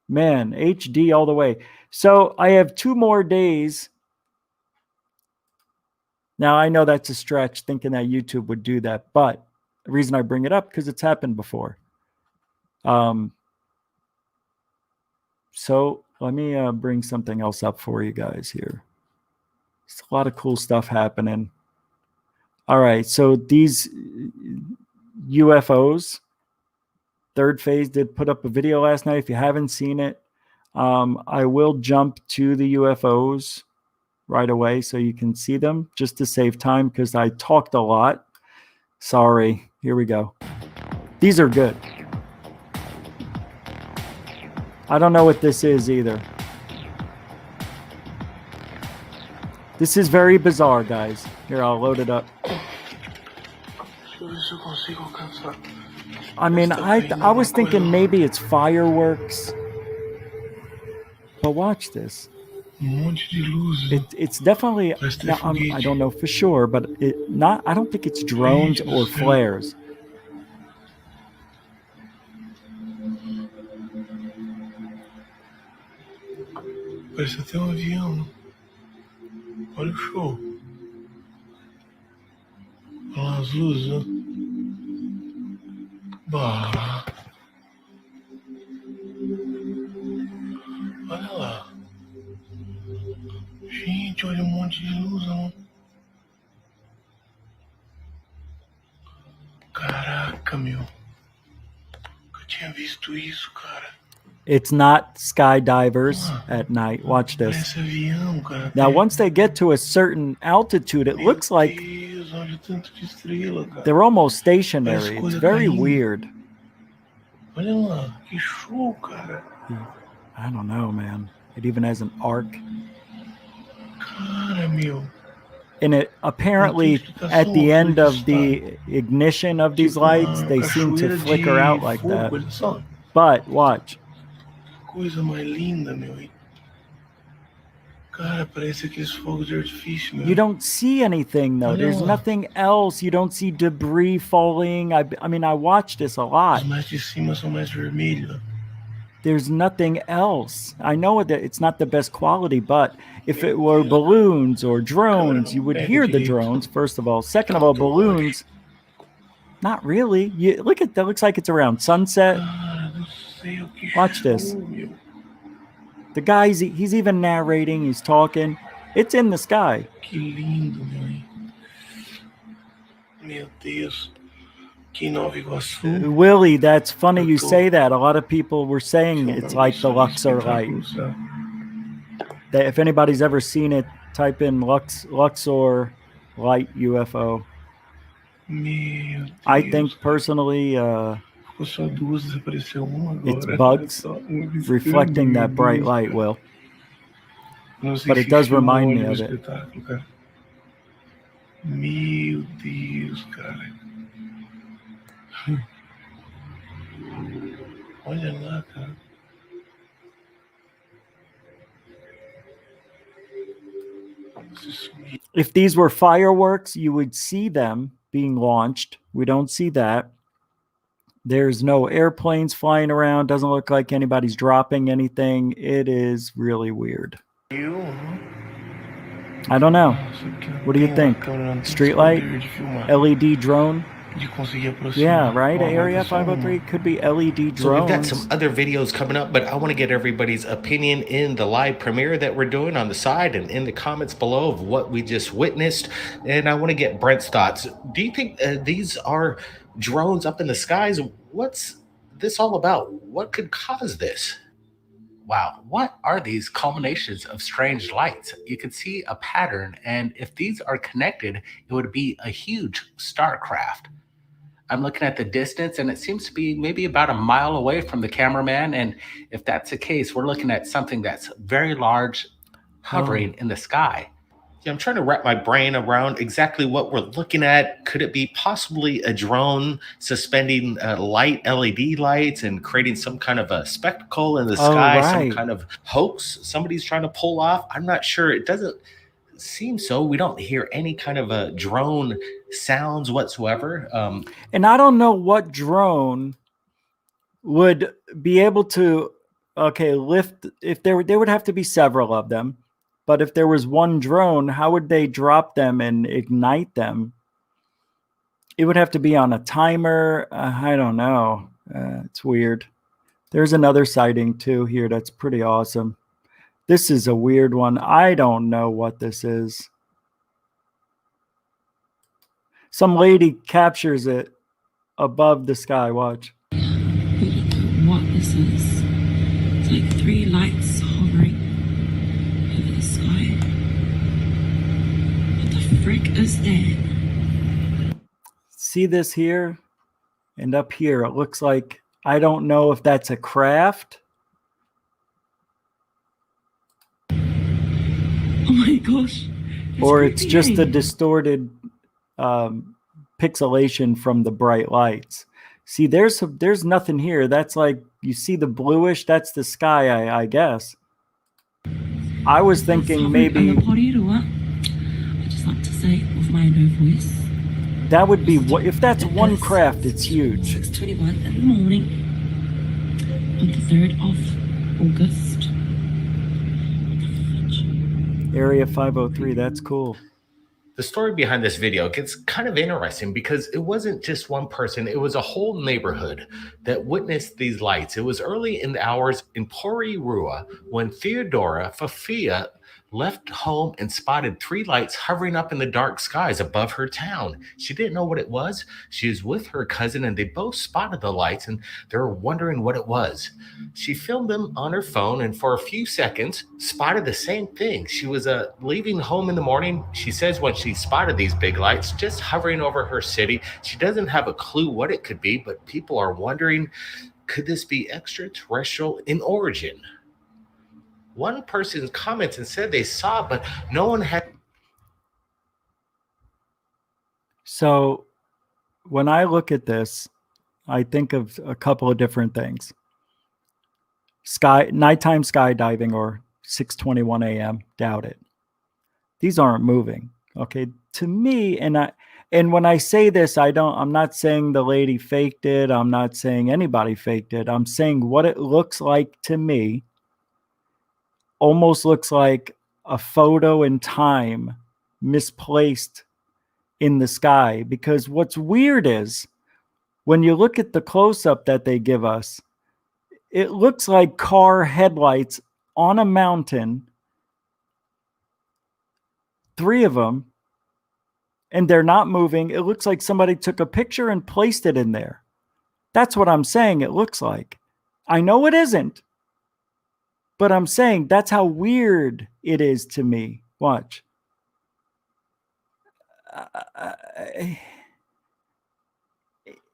Man, HD all the way. So I have 2 more days. Now, I know that's a stretch thinking that YouTube would do that, but the reason I bring it up because it's happened before. So let me bring something else up for you guys here. There's a lot of cool stuff happening. All right, so these UFOs, Third Phase did put up a video last night. If you haven't seen it, I will jump to the UFOs right away so you can see them just to save time because I talked a lot. Sorry. Here we go. These are good. I don't know what this is either. This is very bizarre, guys. Here, I'll load it up. I mean, I was thinking maybe it's fireworks. But watch this. It's definitely, now, I don't know for sure, but I don't think it's drones or flares. Parece até avião. Olha o show. Olha lá as luzes, ó. Bah. Olha lá. Gente, olha monte de luz, ó. Caraca, meu. Nunca tinha visto isso, cara. It's not skydivers at night. Watch this. Now, once they get to a certain altitude, it looks like they're almost stationary. It's very weird. I don't know, man. It even has an arc. And it apparently, at the end of the ignition of these lights, they seem to flicker out like that. But watch. Coisa mais linda, meu. Cara, parece aqueles fogos de artifício, meu. You don't see anything, though. There's nothing else. You don't see debris falling. I mean, I watched this a lot. Os mais de cima são mais vermelhos. There's nothing else. I know that it's not the best quality, but if it were balloons or drones, you would hear the drones, first of all. Second of all, balloons, not really. Look at that. Looks like it's around sunset. Watch this. The guy, he's even narrating, he's talking. It's in the sky. Que lindo, meu Deus. Que Nova Iguaçu. Willie, that's funny you say that. A lot of people were saying it's like the Luxor light. If anybody's ever seen it, type in Luxor light UFO. I think personally, it's bugs reflecting that bright light, Will. But it does remind me of it. Meu Deus, cara. Olha lá, cara. If these were fireworks, you would see them being launched. We don't see that. There's no airplanes flying around. Doesn't look like anybody's dropping anything. It is really weird. I don't know. What do you think? Streetlight? LED drone? Yeah, right. Area 503 could be LED drones. So we've got some other videos coming up, but I want to get everybody's opinion in the live premiere that we're doing on the side and in the comments below of what we just witnessed. And I want to get Brent's thoughts. Do you think these are drones up in the skies? What's this all about? What could cause this? Wow, what are these culminations of strange lights? You can see a pattern, and if these are connected, it would be a huge starcraft. I'm looking at the distance, and it seems to be maybe about a mile away from the cameraman. And if that's the case, we're looking at something that's very large, hovering in the sky. Yeah, I'm trying to wrap my brain around exactly what we're looking at. Could it be possibly a drone suspending light LED lights and creating some kind of a spectacle in the sky, some kind of hoax somebody's trying to pull off? I'm not sure. It doesn't seem so. We don't hear any kind of a drone sounds whatsoever. And I don't know what drone would be able to, lift, if there would have to be several of them. But if there was one drone, how would they drop them and ignite them? It would have to be on a timer. I don't know. It's weird. There's another sighting too here that's pretty awesome. This is a weird one. I don't know what this is. Some lady captures it above the sky. Watch. What this is. It's like 3 lights hovering over the sky. What the frick is that? See this here? And up here, it looks like, I don't know if that's a craft. Oh my gosh. Or it's just a distorted pixelation from the bright lights. See, there's nothing here. That's like, you see the bluish, that's the sky, I guess. I was thinking maybe I just like to say it with my low voice. That would be, if that's one craft, it's huge. 6:21 in the morning on the 3rd of August. Area 503, that's cool. The story behind this video gets kind of interesting because it wasn't just one person. It was a whole neighborhood that witnessed these lights. It was early in the hours in Porirua when Theodora Fafia left home and spotted 3 lights hovering up in the dark skies above her town. She didn't know what it was. She was with her cousin and they both spotted the lights and they were wondering what it was. She filmed them on her phone and for a few seconds spotted the same thing. She was leaving home in the morning. She says when she spotted these big lights just hovering over her city, she doesn't have a clue what it could be, but people are wondering, could this be extraterrestrial in origin? One person commented and said they saw, but no one had. So when I look at this, I think of a couple of different things. Nighttime skydiving or 6:21 a.m. Doubt it. These aren't moving. Okay. To me, and when I say this, I'm not saying the lady faked it. I'm not saying anybody faked it. I'm saying what it looks like to me. Almost looks like a photo in time misplaced in the sky, because what's weird is when you look at the close-up that they give us, it looks like car headlights on a mountain, 3 of them, and they're not moving. It looks like somebody took a picture and placed it in there. That's what I'm saying it looks like. I know it isn't. But I'm saying that's how weird it is to me. Watch.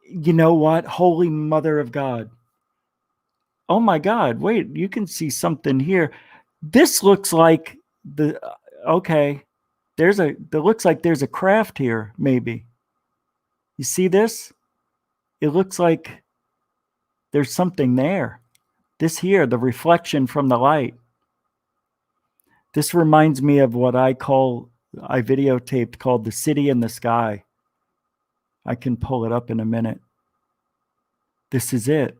You know what? Holy Mother of God. Oh my God. Wait, you can see something here. This looks like okay. It looks like there's a craft here, maybe. You see this? It looks like there's something there. This here, the reflection from the light. This reminds me of what I videotaped called The City in the Sky. I can pull it up in a minute. This is it.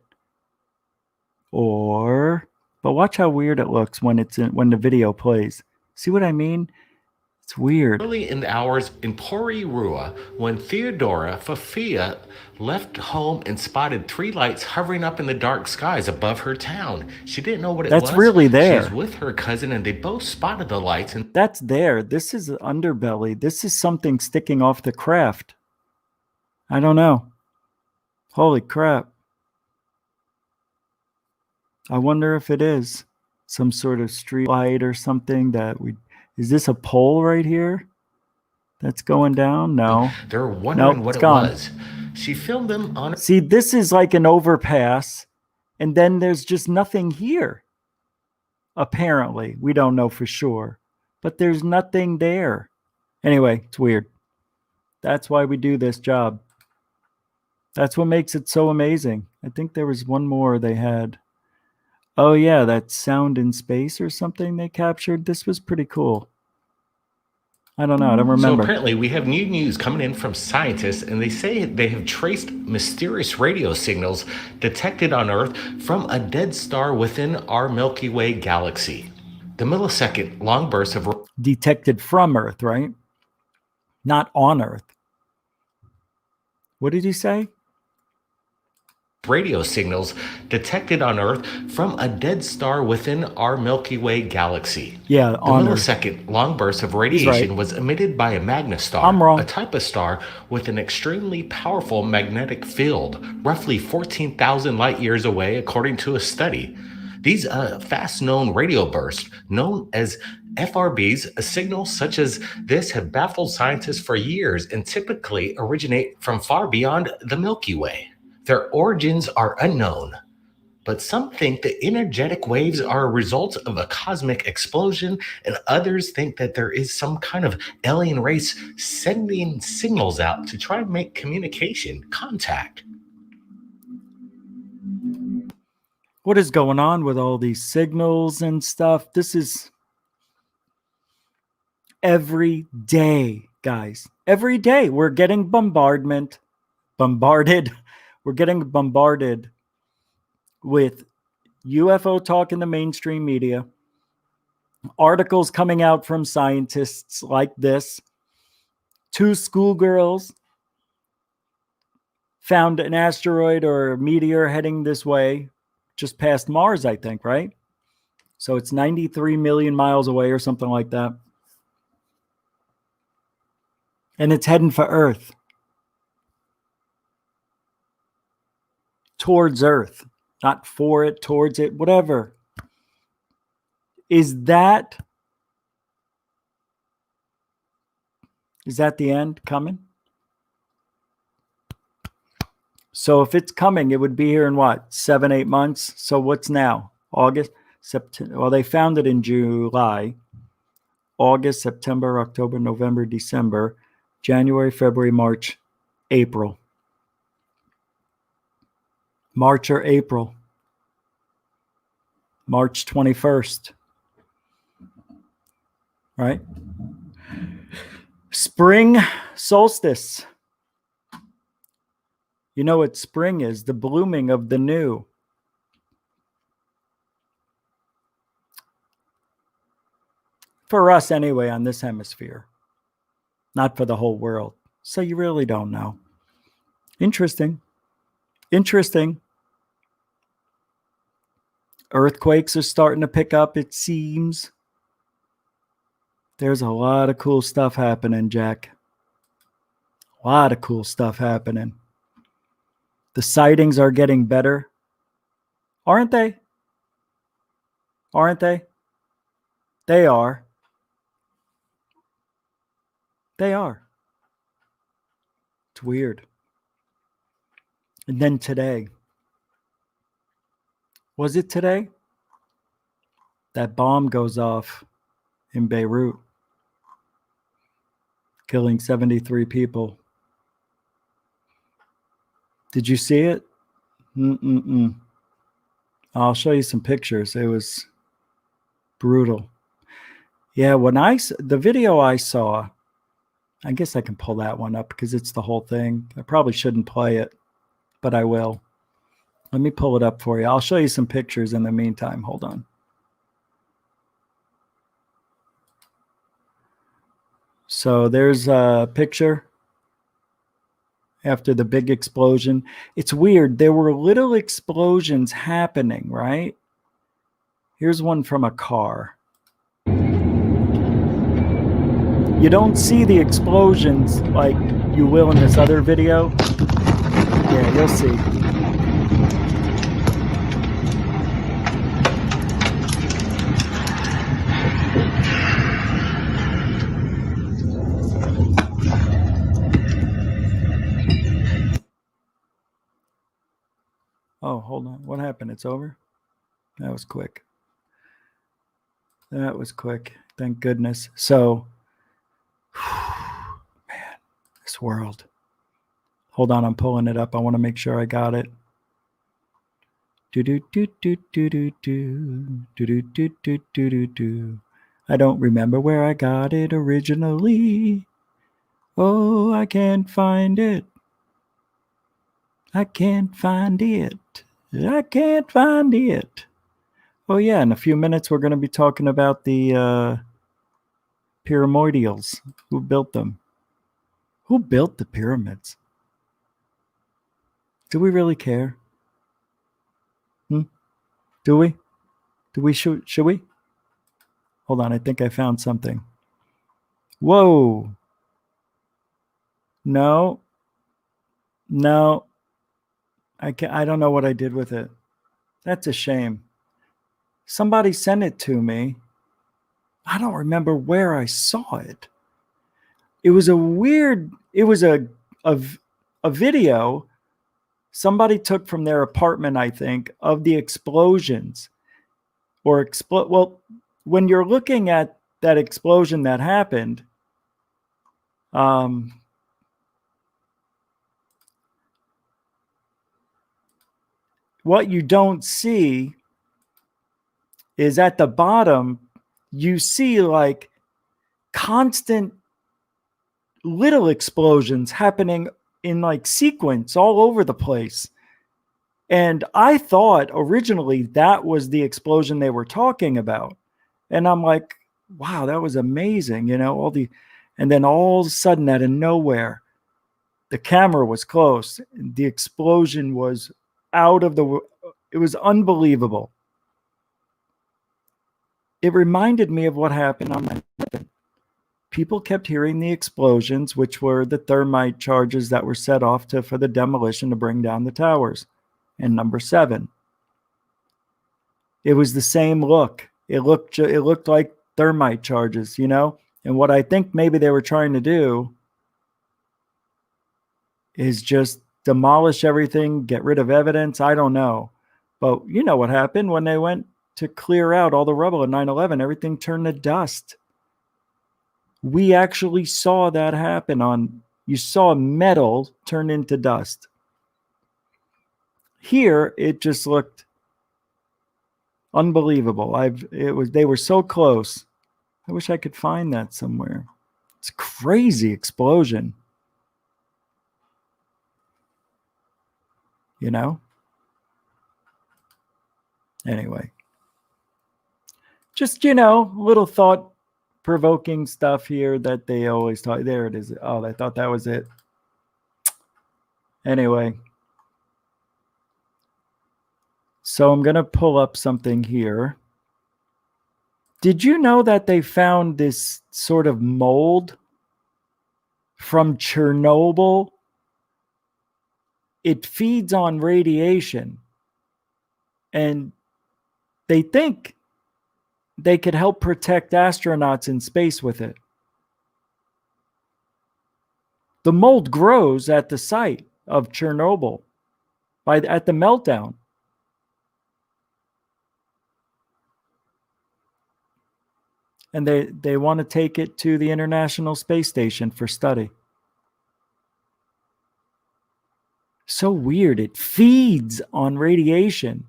But watch how weird it looks when the video plays. See what I mean? It's weird. Early in the hours in Porirua, when Theodora Fafia left home and spotted 3 lights hovering up in the dark skies above her town. She didn't know what it was. That's really there. She's with her cousin and they both spotted the lights. And that's there. This is the underbelly. This is something sticking off the craft. I don't know. Holy crap. I wonder if it is some sort of street light or something that we... Is this a pole right here that's going down? No. they're wondering what it was. She filmed them on... See, this is like an overpass, and then there's just nothing here. Apparently. We don't know for sure. But there's nothing there. Anyway, it's weird. That's why we do this job. That's what makes it so amazing. I think there was one more they had. Oh, yeah, that sound in space or something they captured. This was pretty cool. I don't know. I don't remember. So apparently we have new news coming in from scientists, and they say they have traced mysterious radio signals detected on Earth from a dead star within our Milky Way galaxy. The millisecond long bursts of... Detected from Earth, right? Not on Earth. What did he say? Radio signals detected on Earth from a dead star within our Milky Way galaxy. Yeah, on the Earth. millisecond long burst of radiation was emitted by a magnastar. I'm wrong. A type of star with an extremely powerful magnetic field, roughly 14,000 light years away, according to a study. These fast-known radio bursts, known as FRBs, a signal such as this have baffled scientists for years and typically originate from far beyond the Milky Way. Their origins are unknown, but some think the energetic waves are a result of a cosmic explosion, and others think that there is some kind of alien race sending signals out to try and make communication, contact. What is going on with all these signals and stuff? This is every day, guys. Every day we're getting bombarded. We're getting bombarded with UFO talk in the mainstream media, articles coming out from scientists like this. 2 schoolgirls found an asteroid or a meteor heading this way, just past Mars, I think, right? So it's 93 million miles away or something like that. And it's heading for Earth. Towards Earth. Not for it, towards it, whatever. Is that the end coming? So if it's coming, it would be here in what? 7-8 months? So what's now? August? September? Well, they found it in July. August, September, October, November, December, January, February, March, April. March or April. March 21st. Right? Spring solstice. You know what spring is? The blooming of the new. For us anyway, on this hemisphere. Not for the whole world. So you really don't know. Interesting. Interesting. Earthquakes are starting to pick up, it seems. There's a lot of cool stuff happening, Jack. A lot of cool stuff happening. The sightings are getting better. Aren't they? Aren't they? They are. They are. It's weird. And then today. Was it today? That bomb goes off in Beirut, killing 73 people. Did you see it? I'll show you some pictures. It was brutal. Yeah, the video I saw, I guess I can pull that one up because it's the whole thing. I probably shouldn't play it, but I will. Let me pull it up for you. I'll show you some pictures in the meantime. Hold on. So there's a picture after the big explosion. It's weird. There were little explosions happening, right? Here's one from a car. You don't see the explosions like you will in this other video. Yeah, you'll see. Oh, hold on. What happened? It's over? That was quick. That was quick. Thank goodness. So, man, this world. Hold on, I'm pulling it up. I want to make sure I got it. Do do do do do do do do do do do do do. I don't remember where I got it originally. Oh, I can't find it. I can't find it. I can't find it. Oh yeah, in a few minutes we're going to be talking about the pyramidials. Who built them? Who built the pyramids? Do we really care? Do we? Should we? Hold on, I think I found something. Whoa. No. I don't know what I did with it. That's a shame. Somebody sent it to me. I don't remember where I saw it. It was a video somebody took from their apartment, I think, of the explosions. Well, when you're looking at that explosion that happened, what you don't see is at the bottom, you see like constant little explosions happening in like sequence all over the place. And I thought originally that was the explosion they were talking about. And I'm like, wow, that was amazing. You know, and then all of a sudden out of nowhere, the camera was close. The explosion was it was unbelievable. It reminded me of what happened on 9/11. People kept hearing the explosions, which were the thermite charges that were set off for the demolition to bring down the towers. And number 7, it was the same look. It looked like thermite charges, you know? And what I think maybe they were trying to do is just demolish everything, get rid of evidence. I don't know. But you know what happened when they went to clear out all the rubble at 9/11, everything turned to dust. We actually saw that happen you saw metal turn into dust. Here, it just looked unbelievable. They were so close. I wish I could find that somewhere. It's a crazy explosion. You know? Anyway. Just, little thought-provoking stuff here that they always talk. There it is. Oh, I thought that was it. Anyway. So I'm going to pull up something here. Did you know that they found this sort of mold from Chernobyl? It feeds on radiation. And they think they could help protect astronauts in space with it. The mold grows at the site of Chernobyl at the meltdown. And they want to take it to the International Space Station for study. So weird. It feeds on radiation.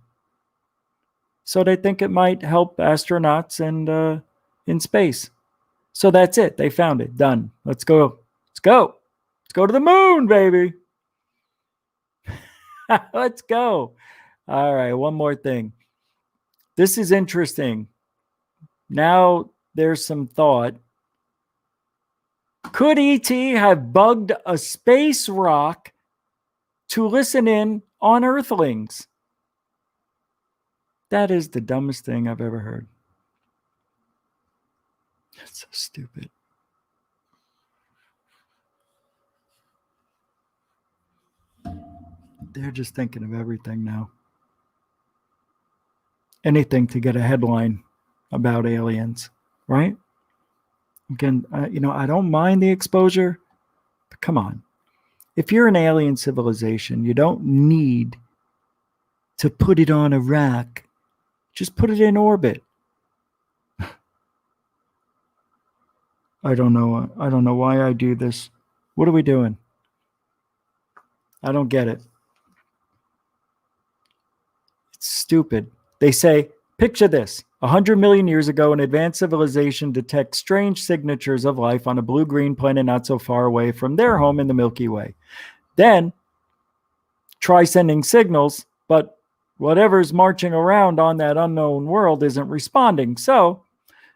So they think it might help astronauts and in space. So that's it. They found it. Done. Let's go. Let's go. Let's go to the moon, baby. Let's go. All right. One more thing. This is interesting. Now there's some thought. Could ET have bugged a space rock to listen in on Earthlings? That is the dumbest thing I've ever heard. That's so stupid. They're just thinking of everything now. Anything to get a headline about aliens, right? Again, I don't mind the exposure, but come on. If you're an alien civilization, you don't need to put it on a rack. Just put it in orbit. I don't know. I don't know why I do this. What are we doing? I don't get it. It's stupid. They say, picture this. 100 million years ago, an advanced civilization detects strange signatures of life on a blue-green planet not so far away from their home in the Milky Way. Then, try sending signals, but whatever's marching around on that unknown world isn't responding. So,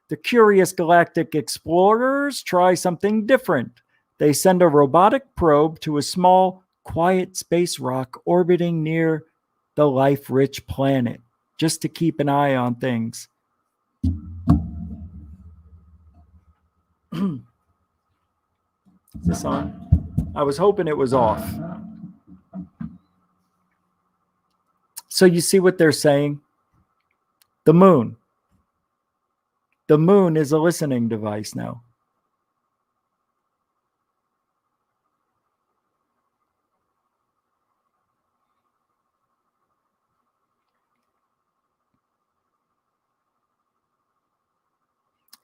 the curious galactic explorers try something different. They send a robotic probe to a small, quiet space rock orbiting near the life-rich planet, just to keep an eye on things. Is this on? I was hoping it was off. So you see what they're saying? The moon. The moon is a listening device now.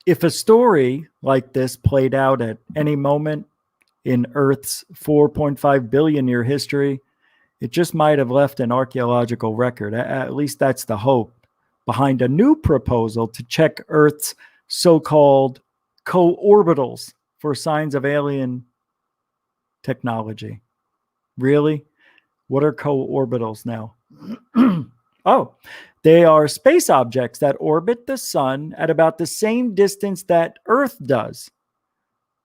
If a story like this played out at any moment in Earth's 4.5 billion year history, it just might have left an archaeological record. At least that's the hope behind a new proposal to check Earth's so-called co-orbitals for signs of alien technology. Really? What are co-orbitals now? Oh, they are space objects that orbit the sun at about the same distance that Earth does.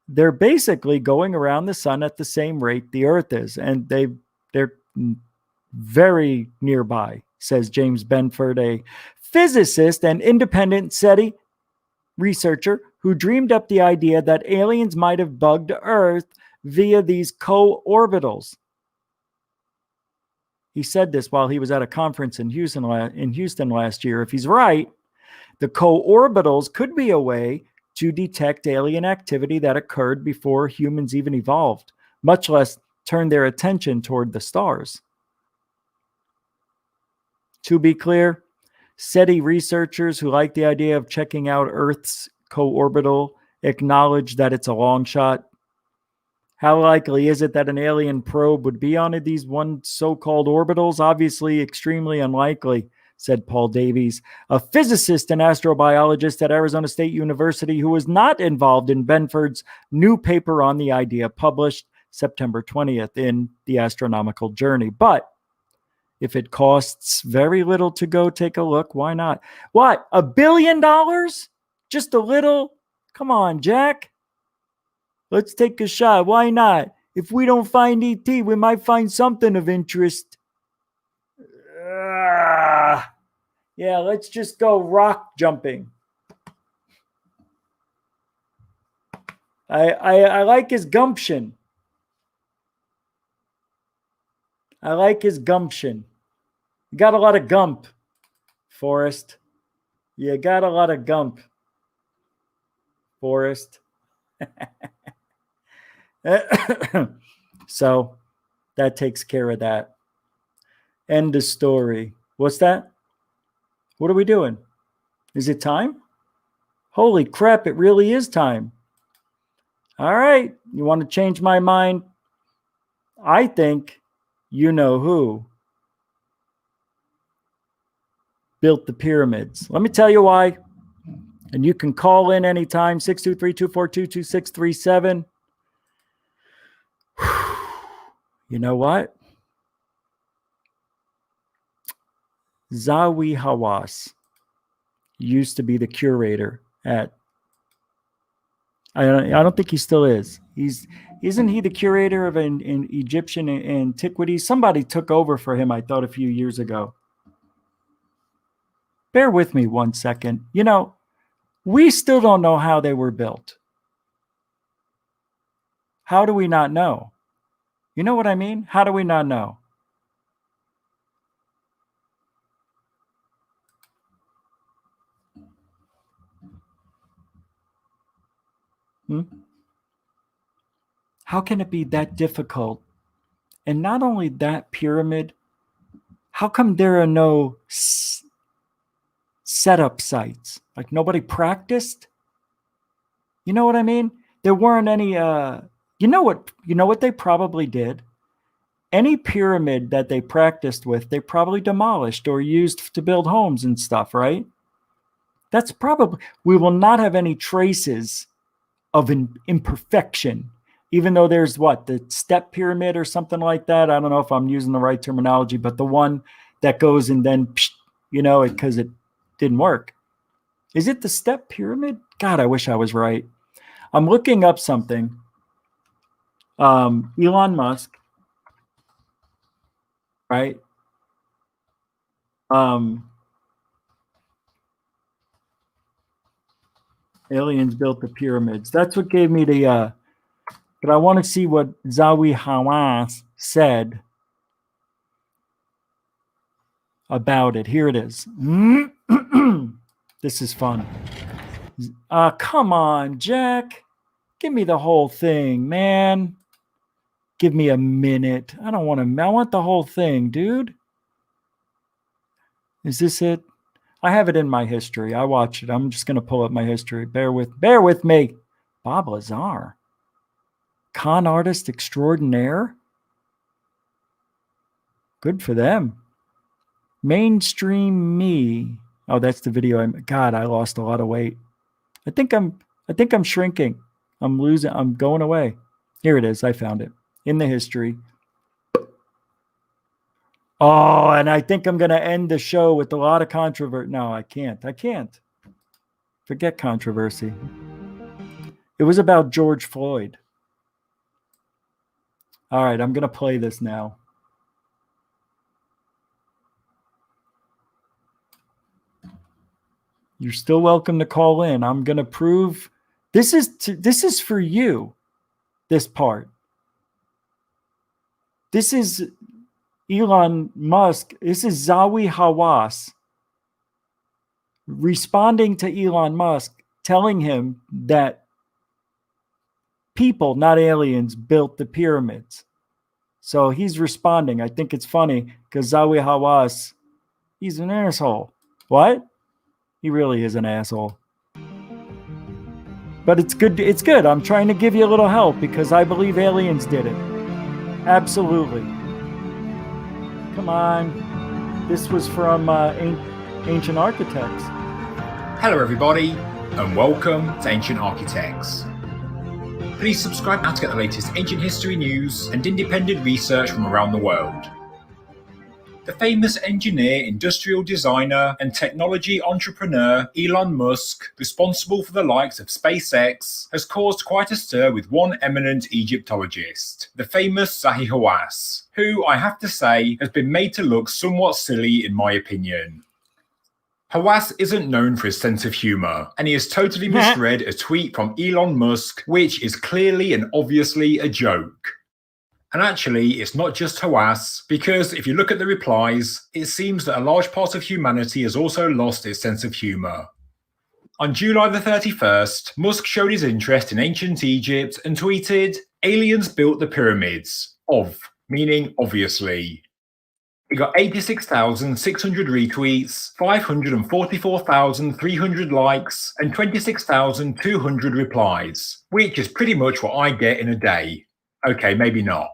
They're basically going around the sun at the same rate the Earth is, and they're very nearby, says James Benford, a physicist and independent SETI researcher who dreamed up the idea that aliens might have bugged Earth via these co-orbitals. He said this while he was at a conference in Houston last year. If he's right, the co-orbitals could be a way to detect alien activity that occurred before humans even evolved, much less turn their attention toward the stars. To be clear, SETI researchers who like the idea of checking out Earth's co-orbital acknowledge that it's a long shot. How likely is it that an alien probe would be on these one so-called orbitals? Obviously, extremely unlikely, said Paul Davies, a physicist and astrobiologist at Arizona State University who was not involved in Benford's new paper on the idea published September 20th in The Astronomical Journey. But if it costs very little to go take a look, why not? What, $1 billion? Just a little? Come on, Jack. Let's take a shot. Why not? If we don't find ET, we might find something of interest. Yeah, let's just go rock jumping. I like his gumption. I like his gumption. You got a lot of gump, Forrest. You got a lot of gump, Forrest. So that takes care of that. End of story. What's that? What are we doing? Is it time? Holy crap, it really is time. All right. You want to change my mind? I think you know who built the pyramids. Let me tell you why. And you can call in anytime, 623-242-2637. You know what? Zawi Hawass used to be the curator at I don't think he still is. Isn't he the curator of an Egyptian antiquities? Somebody took over for him, I thought, a few years ago. Bear with me 1 second. You know, we still don't know how they were built. How do we not know? You know what I mean? How do we not know? How can it be that difficult? And not only that pyramid, how come there are no setup sites? Like nobody practiced? You know what I mean? There weren't any you know what they probably did? Any pyramid that they practiced with, they probably demolished or used to build homes and stuff, right? That's probably, we will not have any traces of an imperfection, even though there's the step pyramid or something like that. I don't know if I'm using the right terminology, but the one that goes and then, because it didn't work. Is it the step pyramid? God, I wish I was right. I'm looking up something. Elon Musk, right? Aliens built the pyramids. That's what gave me the but I want to see what Zawi Hawass said about it. Here it is. This is fun. Come on, Jack. Give me the whole thing, man. Give me a minute. I don't want to. I want the whole thing, dude. Is this it? I have it in my history. I watch it. I'm just going to pull up my history. Bear with me. Bob Lazar. Con artist extraordinaire. Good for them. Mainstream me. Oh, that's the video. God, I lost a lot of weight. I think I'm shrinking. I'm losing. I'm going away. Here it is. I found it in the history. Oh, and I think I'm going to end the show with a lot of controversy. No, I can't. Forget controversy. It was about George Floyd. All right, I'm going to play this now. You're still welcome to call in. I'm going to prove this is for you. This part. This is Elon Musk. This is Zawi Hawass responding to Elon Musk, telling him that people, not aliens, built the pyramids. So he's responding. I think it's funny because Zawi Hawass, he's an asshole. What? He really is an asshole. But it's good. It's good. I'm trying to give you a little help because I believe aliens did it. Absolutely. Come on. This was from Ancient Architects. Hello, everybody, and welcome to Ancient Architects. Please subscribe now to get the latest ancient history news and independent research from around the world. The famous engineer, industrial designer, and technology entrepreneur Elon Musk, responsible for the likes of SpaceX, has caused quite a stir with one eminent Egyptologist, the famous Zahi Hawass, who, I have to say, has been made to look somewhat silly in my opinion. Hawass isn't known for his sense of humour, and he has totally misread a tweet from Elon Musk, which is clearly and obviously a joke. And actually, it's not just Hawass, because if you look at the replies, it seems that a large part of humanity has also lost its sense of humour. On July the 31st, Musk showed his interest in ancient Egypt and tweeted, "Aliens built the pyramids. Meaning obviously." He got 86,600 retweets, 544,300 likes, and 26,200 replies, which is pretty much what I get in a day. Okay, maybe not.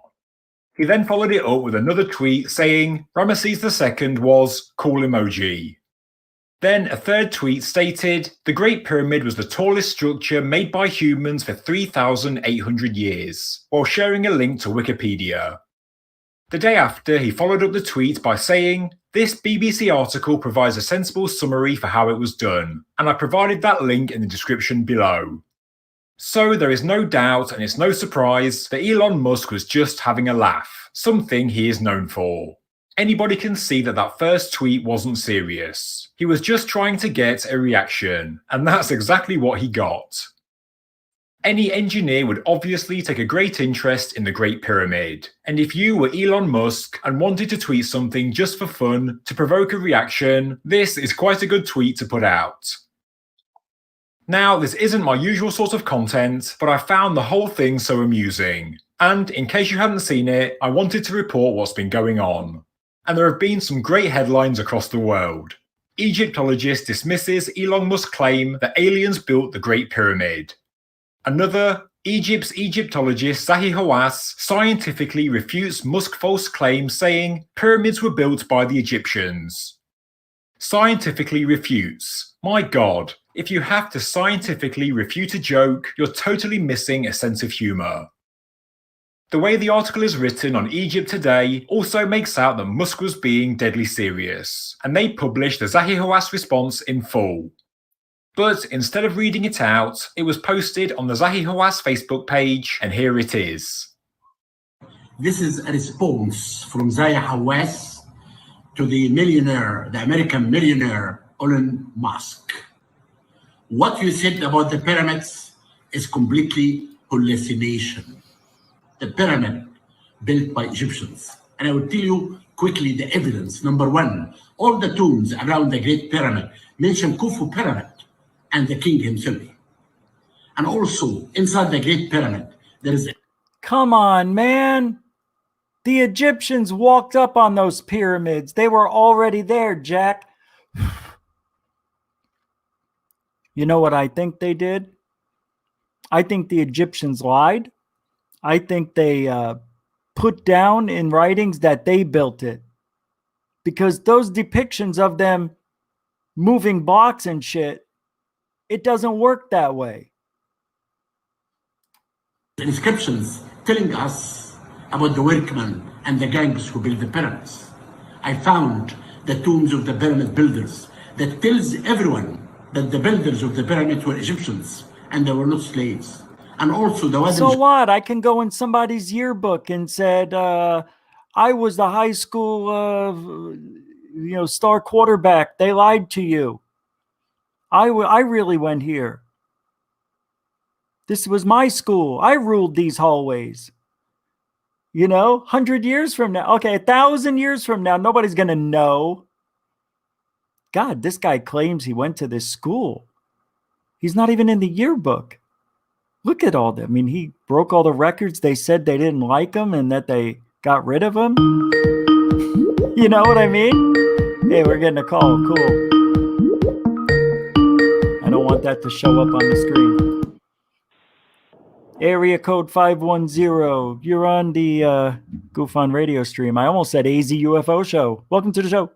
He then followed it up with another tweet saying Ramesses II was cool emoji. Then a third tweet stated, "The Great Pyramid was the tallest structure made by humans for 3,800 years," while sharing a link to Wikipedia. The day after, he followed up the tweet by saying, "This BBC article provides a sensible summary for how it was done, and I provided that link in the description below." So there is no doubt and it's no surprise that Elon Musk was just having a laugh, something he is known for. Anybody can see that that first tweet wasn't serious. He was just trying to get a reaction, and that's exactly what he got. Any engineer would obviously take a great interest in the Great Pyramid, and if you were Elon Musk and wanted to tweet something just for fun to provoke a reaction, this is quite a good tweet to put out. Now, this isn't my usual sort of content, but I found the whole thing so amusing, and in case you hadn't seen it, I wanted to report what's been going on. And there have been some great headlines across the world. Egyptologist dismisses Elon Musk's claim that aliens built the Great Pyramid. Another, Egypt's Egyptologist Zahi Hawass scientifically refutes Musk's false claim, saying pyramids were built by the Egyptians. Scientifically refutes. My God, if you have to scientifically refute a joke, you're totally missing a sense of humor. The way the article is written on Egypt Today also makes out that Musk was being deadly serious, and they published the Zahi Hawass response in full. But instead of reading it out, it was posted on the Zahi Hawass Facebook page, and here it is. This is a response from Zahi Hawass to the American millionaire Elon Musk. What you said about the pyramids is completely hallucination. The pyramid built by Egyptians. And I will tell you quickly the evidence. Number one, all the tombs around the Great Pyramid mention Khufu Pyramid and the king himself. And also, inside the Great Pyramid, there is... Come on, man. The Egyptians walked up on those pyramids. They were already there, Jack. You know what I think they did? I think the Egyptians lied. I think they put down in writings that they built it. Because those depictions of them moving blocks and shit, it doesn't work that way. Inscriptions telling us about the workmen and the gangs who built the pyramids. I found the tombs of the pyramid builders that tells everyone that the builders of the pyramids were Egyptians and they were not slaves. And also the wedding. So what? I can go in somebody's yearbook and said, I was the high school, star quarterback. They lied to you. I really went here. This was my school. I ruled these hallways. 100 years from now. Okay, 1,000 years from now, nobody's going to know. God, this guy claims he went to this school. He's not even in the yearbook. Look at all that. I mean, he broke all the records. They said they didn't like him and that they got rid of him. You know what I mean? Hey, we're getting a call. Cool. I don't want that to show up on the screen. Area code 510. You're on the GUFON radio stream. I almost said AZ UFO show. Welcome to the show.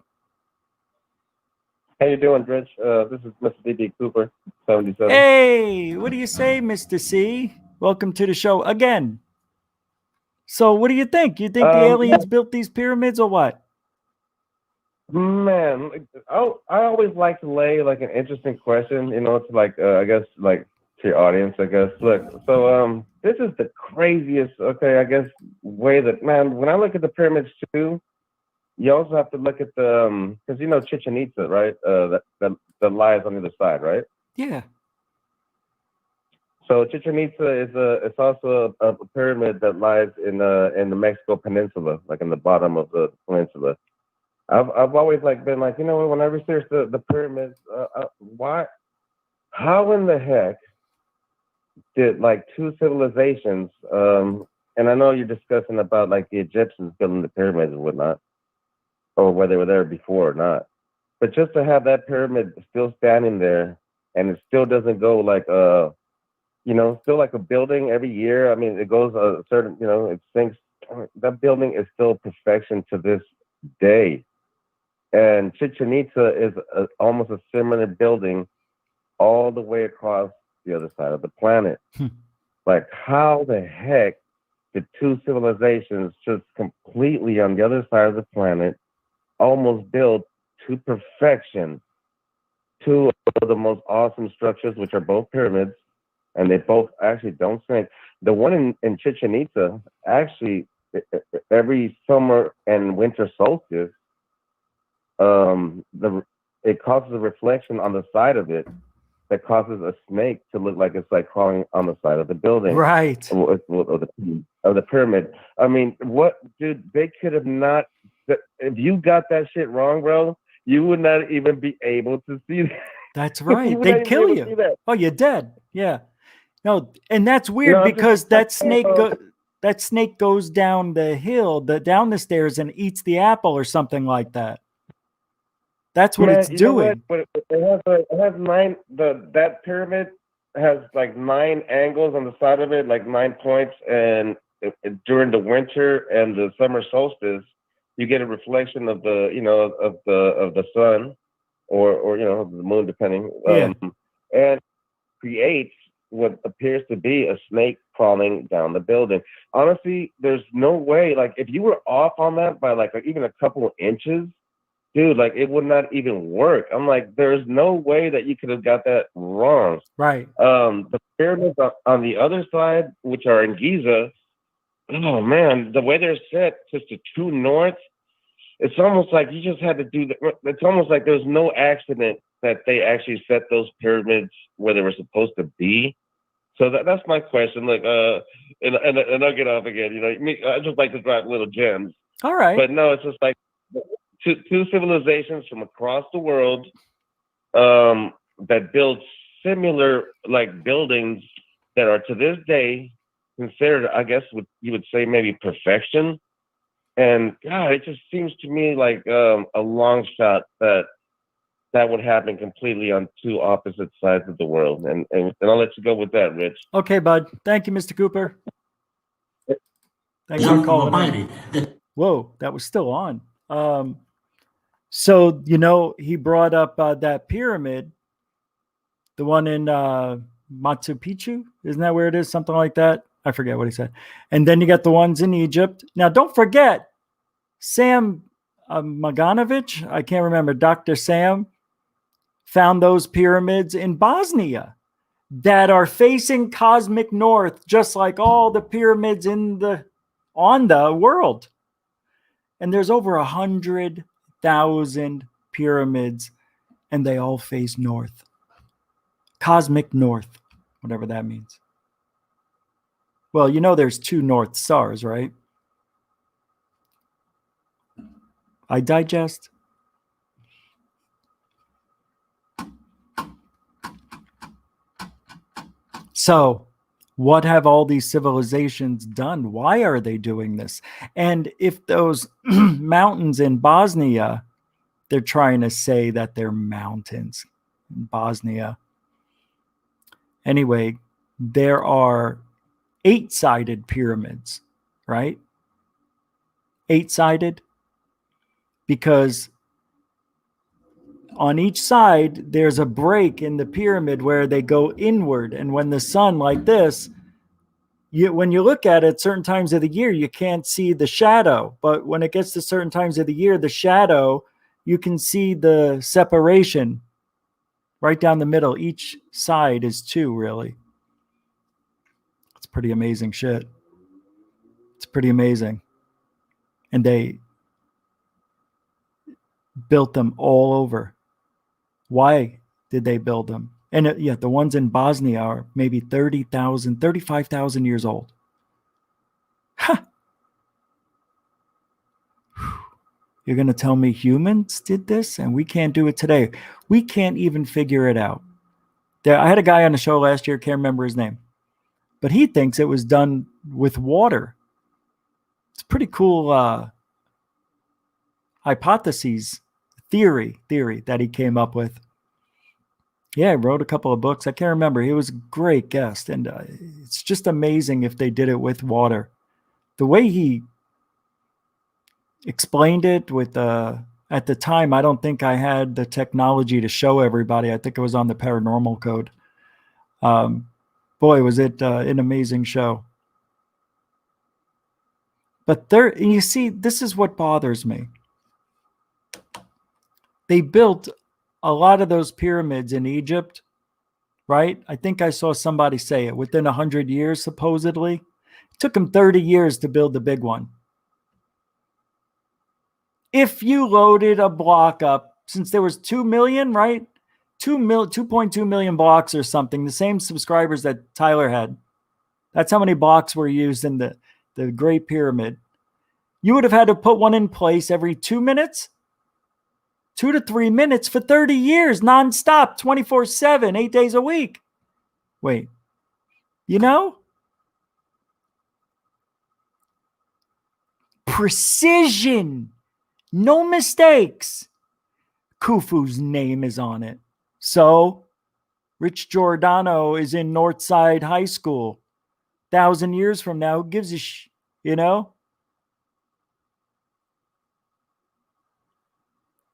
How you doing, Rich? This is Mr. D.B. Cooper, 77. Hey, what do you say, Mr. C? Welcome to the show again. So what do you think? You think the aliens built these pyramids or what? Man, I always like to lay like an interesting question, to like, I guess, like to your audience, I guess. Look, so this is the craziest, way that, man, when I look at the pyramids too, you also have to look at the, because Chichen Itza, right? That lies on the other side, right? Yeah. So Chichen Itza it's also a pyramid that lies in the Mexico Peninsula, like in the bottom of the peninsula. I've always been like, when I research the pyramids, why, how in the heck did like two civilizations, and I know you're discussing about like the Egyptians building the pyramids and whatnot, or whether they were there before or not. But just to have that pyramid still standing there and it still doesn't go like, still like a building every year. I mean, it goes a certain, it sinks. That building is still perfection to this day. And Chichen Itza is almost a similar building all the way across the other side of the planet. Like, how the heck did two civilizations just completely on the other side of the planet almost build to perfection two of the most awesome structures, which are both pyramids, and they both actually don't sink. The one in Chichen Itza, actually, every summer and winter solstice, it causes a reflection on the side of it that causes a snake to look like it's like crawling on the side of the building, right, of the pyramid. I mean, what, dude? They could have not. If you got that shit wrong, bro, you would not even be able to see that. That's right. They'd kill you. Oh, you're dead. Yeah. No, and that's weird because that snake goes down the hill, down the stairs, and eats the apple or something like that. That's what it's doing. It has nine. That pyramid has like 9 angles on the side of it, like 9 points, and during the winter and the summer solstice, you get a reflection of the of the sun, or the moon, depending, and creates what appears to be a snake crawling down the building. Honestly, there's no way. Like, if you were off on that by like even a couple of inches, dude, like, it would not even work. I'm like, there's no way that you could have got that wrong. Right. The pyramids on the other side, which are in Giza, oh man, the way they're set, just the true north, it's almost like you just had to do that. It's almost like there's no accident that they actually set those pyramids where they were supposed to be. So that's my question. Like, and I'll get off again. I just like to drop little gems. All right. But no, it's just like two civilizations from across the world that build similar like buildings that are to this day considered, I guess, you would say maybe perfection. And God, it just seems to me like a long shot that would happen completely on two opposite sides of the world. And I'll let you go with that, Rich. Okay, bud. Thank you, Mr. Cooper. Thanks for calling in. Whoa, that was still on. So, he brought up that pyramid, the one in Machu Picchu. Isn't that where it is? Something like that. I forget what he said. And then you got the ones in Egypt. Now, don't forget, Sam Maganovich, I can't remember, Dr. Sam, found those pyramids in Bosnia that are facing cosmic north, just like all the pyramids on the world. And there's over 100,000 pyramids, and they all face north. Cosmic north, whatever that means. Well, there's 2 North Stars, right? I digest. So, what have all these civilizations done? Why are they doing this? And if those mountains in Bosnia, they're trying to say that they're mountains in Bosnia. Anyway, there are 8-sided pyramids, right? 8-sided, because on each side, there's a break in the pyramid where they go inward. And when the sun, like this, when you look at it certain times of the year, you can't see the shadow. But when it gets to certain times of the year, the shadow, you can see the separation right down the middle. Each side is 2, really. It's pretty amazing shit. It's pretty amazing. And they built them all over. Why did they build them? And the ones in Bosnia are maybe 30,000, 35,000 years old. Huh. You're going to tell me humans did this and we can't do it today? We can't even figure it out. I had a guy on the show last year, can't remember his name, but he thinks it was done with water. It's a pretty cool hypothesis, theory that he came up with. Yeah, he wrote a couple of books. I can't remember. He was a great guest. And it's just amazing if they did it with water. The way he explained it at the time, I don't think I had the technology to show everybody. I think it was on the Paranormal Code. Boy, was it an amazing show. But you see, this is what bothers me. They built a lot of those pyramids in Egypt right? I think I saw somebody say it. Within 100 years, supposedly. It took them 30 years to build the big one. If you loaded a block up, since there was 2 million, right? 2.2 million blocks or something, the same subscribers that Tyler had. That's how many blocks were used in the Great Pyramid. You would have had to put one in place every 2 minutes, 2 to 3 minutes for 30 years, nonstop, 24/7, 8 days a week. Wait, you know? Precision, no mistakes. Khufu's name is on it. So, Rich Giordano is in Northside High School. 1,000 years from now, who gives a you know?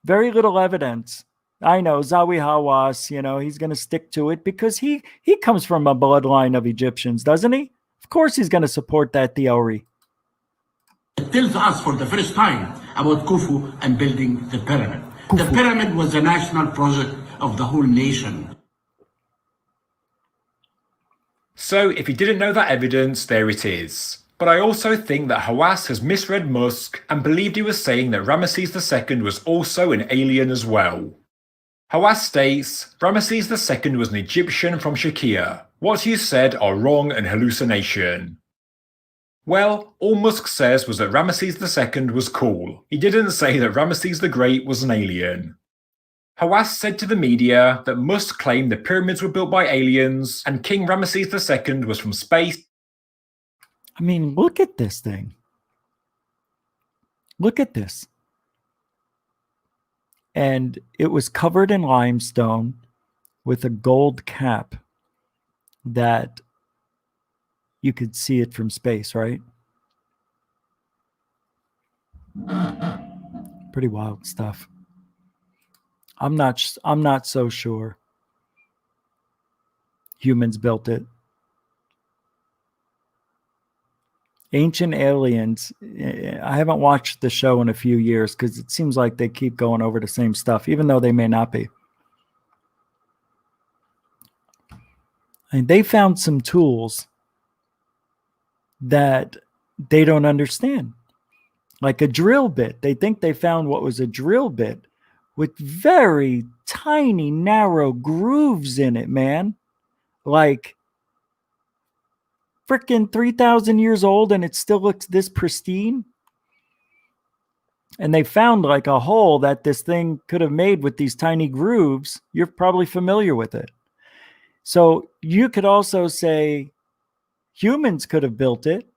Very little evidence. I know, Zawi Hawass, you know, he's going to stick to it because he comes from a bloodline of Egyptians, doesn't he? Of course he's going to support that theory. It tells us for the first time about Khufu and building the pyramid. The pyramid was a national project of the whole nation. So, if you didn't know that evidence, there it is. But I also think that Hawass has misread Musk and believed he was saying that Ramesses II was also an alien as well. Hawass states, Ramesses II was an Egyptian from Shakia. What you said are wrong and hallucination. Well, all Musk says was that Ramesses II was cool. He didn't say that Ramesses the Great was an alien. Hawass said to the media that Musk claimed the pyramids were built by aliens and King Ramesses II was from space. I mean, look at this thing. Look at this. And it was covered in limestone with a gold cap that you could see it from space, right? Pretty wild stuff. I'm not so sure humans built it. Ancient Aliens, I haven't watched the show in a few years because it seems like they keep going over the same stuff, even though they may not be. And they found some tools that they don't understand. Like a drill bit. They think they found what was a drill bit with very tiny, narrow grooves in it, man. Like freaking 3,000 years old and it still looks this pristine. And they found like a hole that this thing could have made with these tiny grooves. You're probably familiar with it. So you could also say humans could have built it.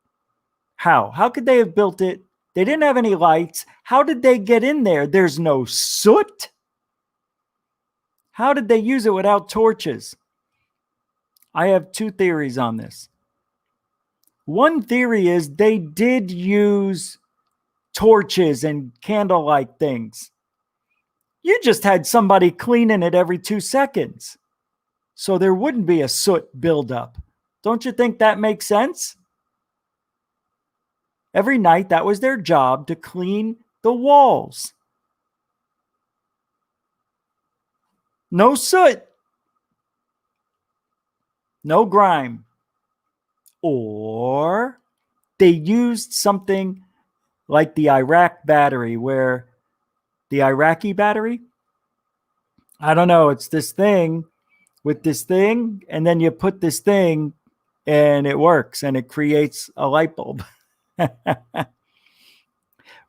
How? How could they have built it? They didn't have any lights. How did they get in there? There's no soot. How did they use it without torches? I have two theories on this. One theory is they did use torches and candlelight things. You just had somebody cleaning it every 2 seconds. So there wouldn't be a soot buildup. Don't you think that makes sense? Every night, that was their job, to clean the walls. No soot. No grime. Or they used something like the Iraq battery, where the Iraqi battery, I don't know, it's this thing with this thing, and then you put this thing and it works and it creates a light bulb.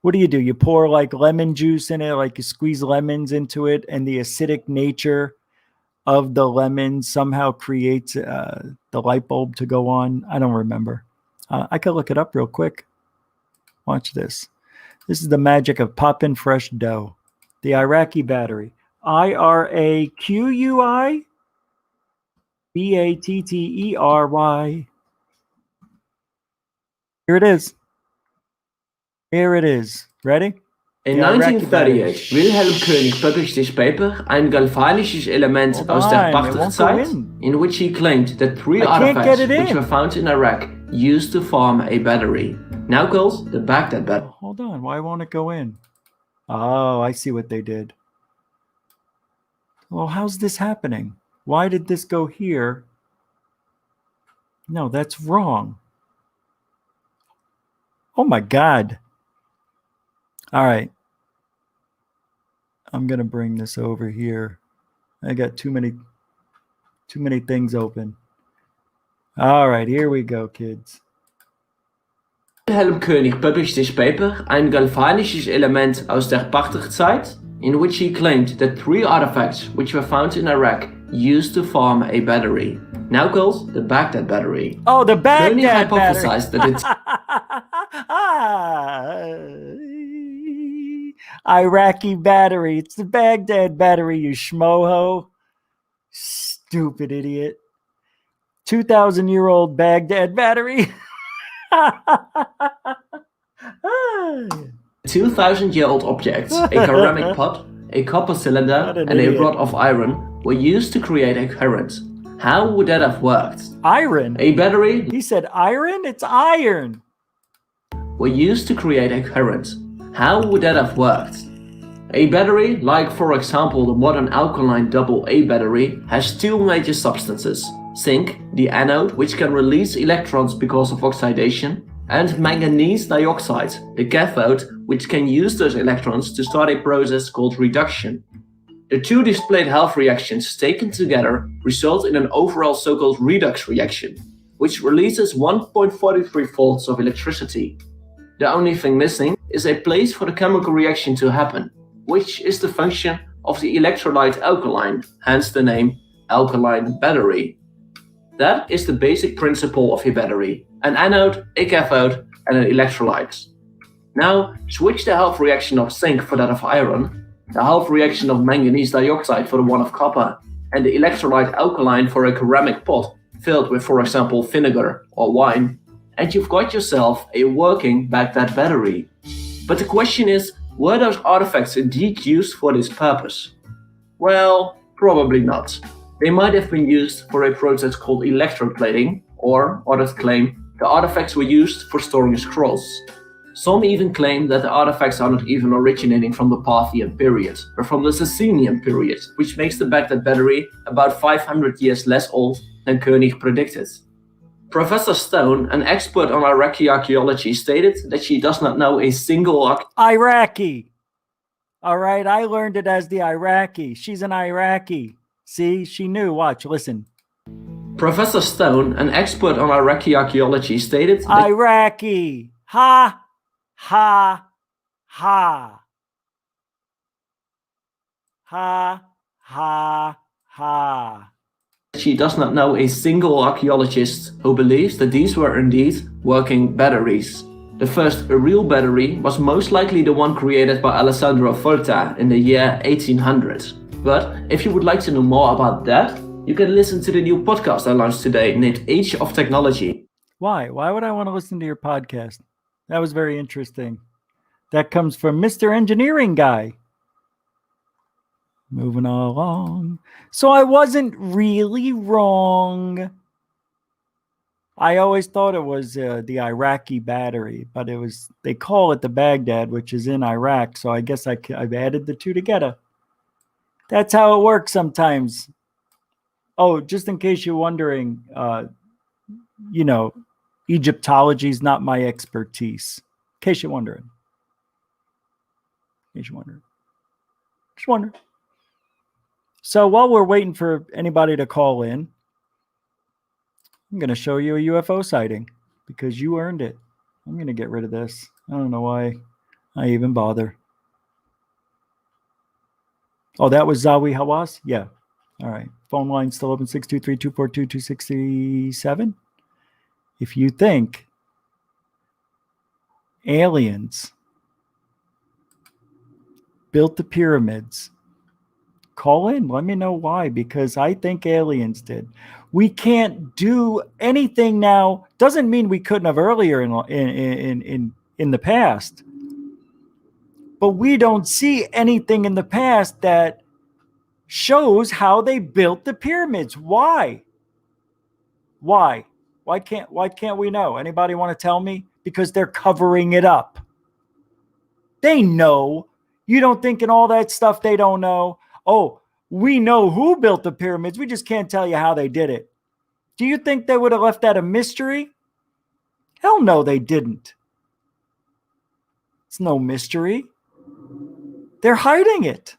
What do? You pour like lemon juice in it, like you squeeze lemons into it, and the acidic nature of the lemon somehow creates the light bulb to go on. I don't remember. I could look it up real quick. Watch this. This is the magic of poppin' fresh dough. The Iraqi battery. IRAQUI BATTERY. Here it is. Here it is. Ready? In 1938, Wilhelm König published this paper, Ein galvanisches Element aus der Partherzeit, in which he claimed that three artifacts which were found in Iraq used to form a battery, now called the Baghdad battery. Hold on, why won't it go in? Oh, I see what they did. Well, how's this happening? Why did this go here? No, that's wrong. Oh my God. All right. I'm going to bring this over here. I got too many things open. All right, here we go, kids. Wilhelm König published this paper, Ein galvanisches Element aus der Parterzeit, in which he claimed that 3 artifacts which were found in Iraq used to form a battery, now called the Baghdad battery. Oh, the Baghdad König battery. hypothesized that it's Iraqi battery. It's the Baghdad battery, you schmoho. Stupid idiot. 2,000-year-old Baghdad battery. 2,000-year-old objects, a ceramic pot, a copper cylinder, and a rod of iron were used to create a current. How would that have worked? Iron? A battery? He said iron? It's iron. Were used to create a current. How would that have worked? A battery, like for example the modern alkaline AA battery, has 2 major substances. Zinc, the anode, which can release electrons because of oxidation, and manganese dioxide, the cathode, which can use those electrons to start a process called reduction. The 2 displayed half reactions taken together result in an overall so-called redox reaction, which releases 1.43 volts of electricity. The only thing missing is a place for the chemical reaction to happen, which is the function of the electrolyte alkaline, hence the name alkaline battery. That is the basic principle of a battery: an anode, a cathode, and an electrolyte. Now, switch the half reaction of zinc for that of iron, the half reaction of manganese dioxide for the one of copper, and the electrolyte alkaline for a ceramic pot filled with, for example, vinegar or wine, and you've got yourself a working Baghdad battery. But the question is, were those artifacts indeed used for this purpose? Well, probably not. They might have been used for a process called electroplating, or others claim the artifacts were used for storing scrolls. Some even claim that the artifacts are not even originating from the Parthian period, but from the Sasanian period, which makes the Baghdad battery about 500 years less old than König predicted. Professor Stone, an expert on Iraqi archaeology, stated that she does not know a single Iraqi. All right, I learned it as the Iraqi. She's an Iraqi. See, she knew. Watch, listen. Professor Stone, an expert on Iraqi archaeology, stated that Iraqi. Ha, ha, ha. Ha, ha, ha. She does not know a single archaeologist who believes that these were indeed working batteries. The first real battery was most likely the one created by Alessandro Volta in the year 1800. But if you would like to know more about that, you can listen to the new podcast I launched today named Age of Technology. Why? Why would I want to listen to your podcast? That was very interesting. That comes from Mr. Engineering Guy. Moving along. So I wasn't really wrong. I always thought it was the Iraqi battery, but they call it the Baghdad, which is in Iraq. So I guess I've added the 2 together. That's how it works sometimes. Oh, just in case you're wondering, Egyptology is not my expertise. In case you're wondering. Just wondering. So while we're waiting for anybody to call in, I'm going to show you a UFO sighting because you earned it. I'm going to get rid of this. I don't know why I even bother. Oh, that was Zawi Hawass? Yeah. All right. Phone line still open, 623-242-2637. If you think aliens built the pyramids, call in. Let me know why, because I think aliens did. We can't do anything now. Doesn't mean we couldn't have earlier in the past. But we don't see anything in the past that shows how they built the pyramids. Why? Why can't we know? Anybody want to tell me? Because they're covering it up. They know. You don't think in all that stuff they don't know? Oh, We know who built the pyramids. We just can't tell you how they did it. Do you think they would have left that a mystery? Hell no, they didn't. It's no mystery. They're hiding it.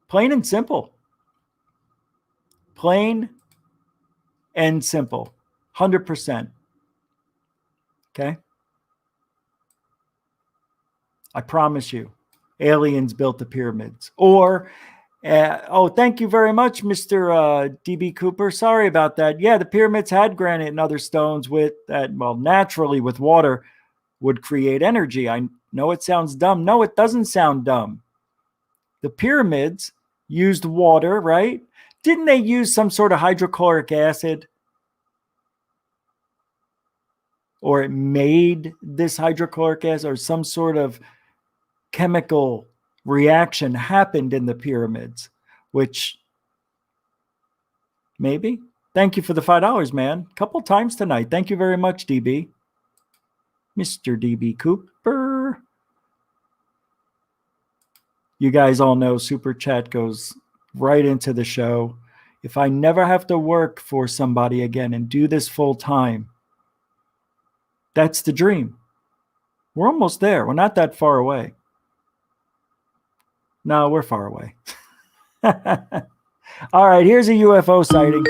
Plain and simple. Plain and simple. 100%. Okay? I promise you, aliens built the pyramids. Or, thank you very much, Mr. DB Cooper. Sorry about that. Yeah, the pyramids had granite and other stones with that, well, naturally with water would create energy. I know it sounds dumb. No, it doesn't sound dumb. The pyramids used water, right? Didn't they use some sort of hydrochloric acid? Or it made this hydrochloric acid, or some sort of chemical reaction happened in the pyramids, which maybe. Thank you for the $5, man. A couple times tonight. Thank you very much, DB. Mr. DB Cooper. You guys all know Super Chat goes right into the show. If I never have to work for somebody again and do this full time, that's the dream. We're almost there. We're not that far away. No, we're far away. All right, here's a UFO sighting.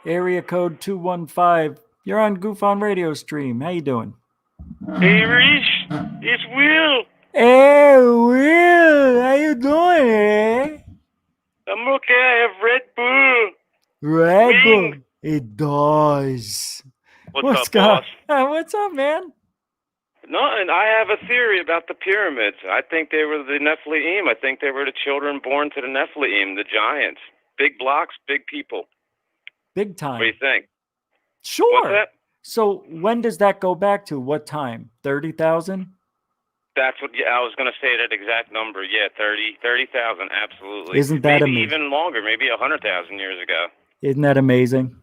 Area code 215. You're on GUFON Radio Stream. How you doing? Hey, Rich. It's Will. Hey, Will. How you doing, eh? I'm okay. I have Red Bull. Red Bull. Wings. It does. What's up, boss? What's up, man? Nothing. I have a theory about the pyramids. I think they were the Nephilim. I think they were the children born to the Nephilim, the giants. Big blocks, big people. Big time. What do you think? Sure. What's that? So when does that go back to? What time? 30,000? That's what I was going to say. That exact number. Yeah, 30,000. Absolutely. Isn't that maybe amazing? even longer? Maybe 100,000 years ago. Isn't that amazing?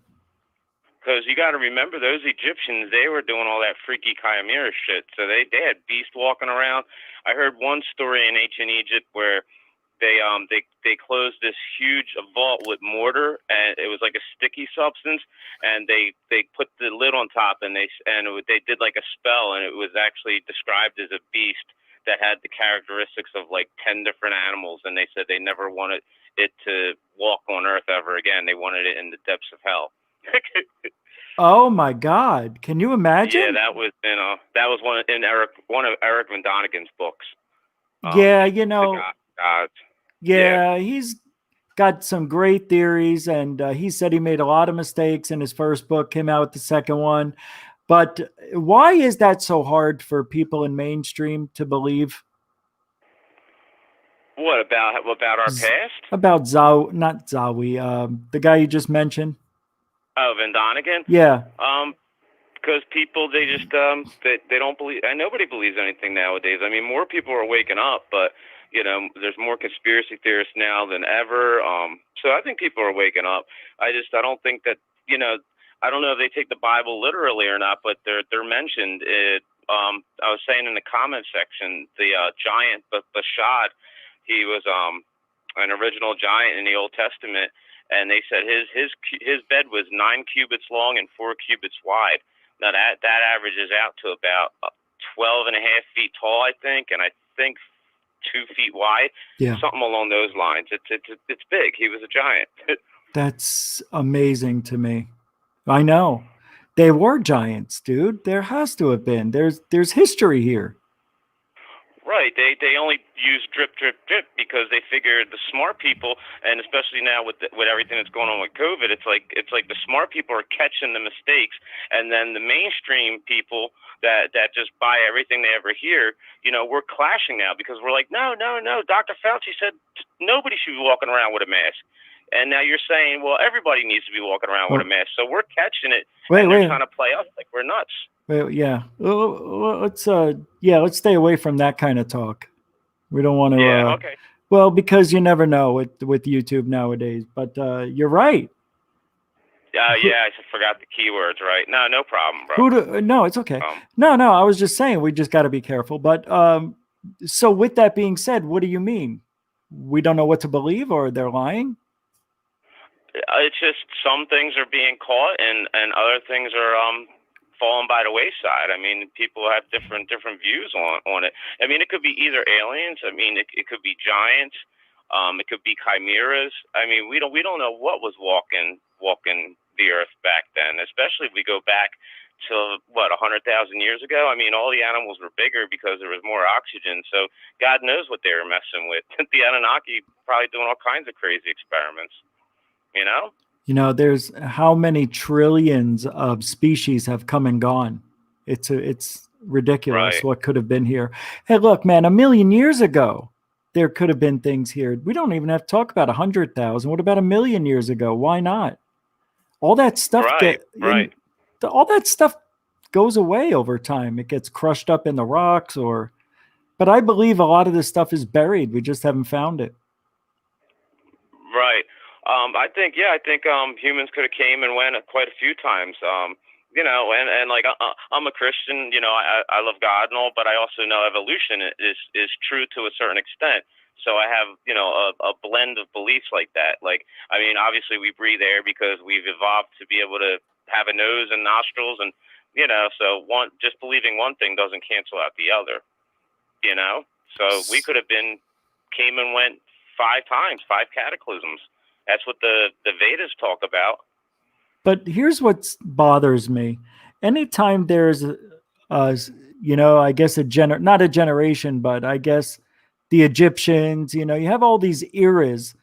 Because you got to remember, those Egyptians, they were doing all that freaky chimera shit. So they had beasts walking around. I heard one story in ancient Egypt where they closed this huge vault with mortar, and it was like a sticky substance, and they put the lid on top, and they did like a spell, and it was actually described as a beast that had the characteristics of like 10 different animals, and they said they never wanted it to walk on Earth ever again. They wanted it in the depths of hell. Oh my God! Can you imagine? Yeah, that was one of Eric Von Donigan's books. Yeah, you know. God. Yeah, he's got some great theories, and he said he made a lot of mistakes in his first book, came out with the second one. But why is that so hard for people in mainstream to believe? What about our past? About not Zawi, the guy you just mentioned. Oh, Van Donigan? Yeah. Because people, they just they don't believe, and nobody believes anything nowadays. I mean, more people are waking up, but you know, there's more conspiracy theorists now than ever. So I think people are waking up. I don't think that, you know, I don't know if they take the Bible literally or not, but they're mentioned. I was saying in the comment section, the giant Bashad, he was an original giant in the Old Testament, and they said his bed was 9 cubits long and 4 cubits wide. Now that averages out to about 12 and a half feet tall, I think, and I think 2 feet wide. Yeah. Something along those lines. It's big. He was a giant. That's amazing to me. I know. They were giants, dude. There has to have been. There's history here. Right. They only use drip because they figured the smart people, and especially now with everything that's going on with COVID, it's like the smart people are catching the mistakes, and then the mainstream people that just buy everything they ever hear, you know, we're clashing now because we're like, no. Dr. Fauci said nobody should be walking around with a mask. And now you're saying, well, everybody needs to be walking around with a mask. So we're catching it, and they're trying to play us like we're nuts. Well, yeah. Let's stay away from that kind of talk. We don't want to. Yeah. Okay. Well, because you never know with YouTube nowadays. But you're right. Yeah, I forgot the keywords, right? No problem, bro. No, it's okay. No, I was just saying we just got to be careful. But so with that being said, what do you mean? We don't know what to believe, or they're lying? It's just some things are being caught, and other things are falling by the wayside. I mean, people have different views on it. I mean, it could be either aliens. I mean, it could be giants. It could be chimeras. I mean, we don't know what was walking the earth back then, especially if we go back to 100,000 years ago. I mean, all the animals were bigger because there was more oxygen. So God knows what they were messing with. The Anunnaki probably doing all kinds of crazy experiments. There's how many trillions of species have come and gone. It's ridiculous what could have been here. Hey, look, man, 1,000,000 years ago, there could have been things here. We don't even have to talk about 100,000. What about 1,000,000 years ago? Why not? All that stuff all that stuff goes away over time. It gets crushed up in the rocks, but I believe a lot of this stuff is buried. We just haven't found it. Right. I think humans could have came and went quite a few times. And like I'm a Christian, I love God and all, but I also know evolution is true to a certain extent. So I have, a blend of beliefs like that. Like, I mean, obviously we breathe air because we've evolved to be able to have a nose and nostrils, and so just believing one thing doesn't cancel out the other. So we could have came and went 5 times, 5 cataclysms. That's what the Vedas talk about. But here's what bothers me. Anytime there's, I guess not a generation, but I guess the Egyptians, you have all these eras,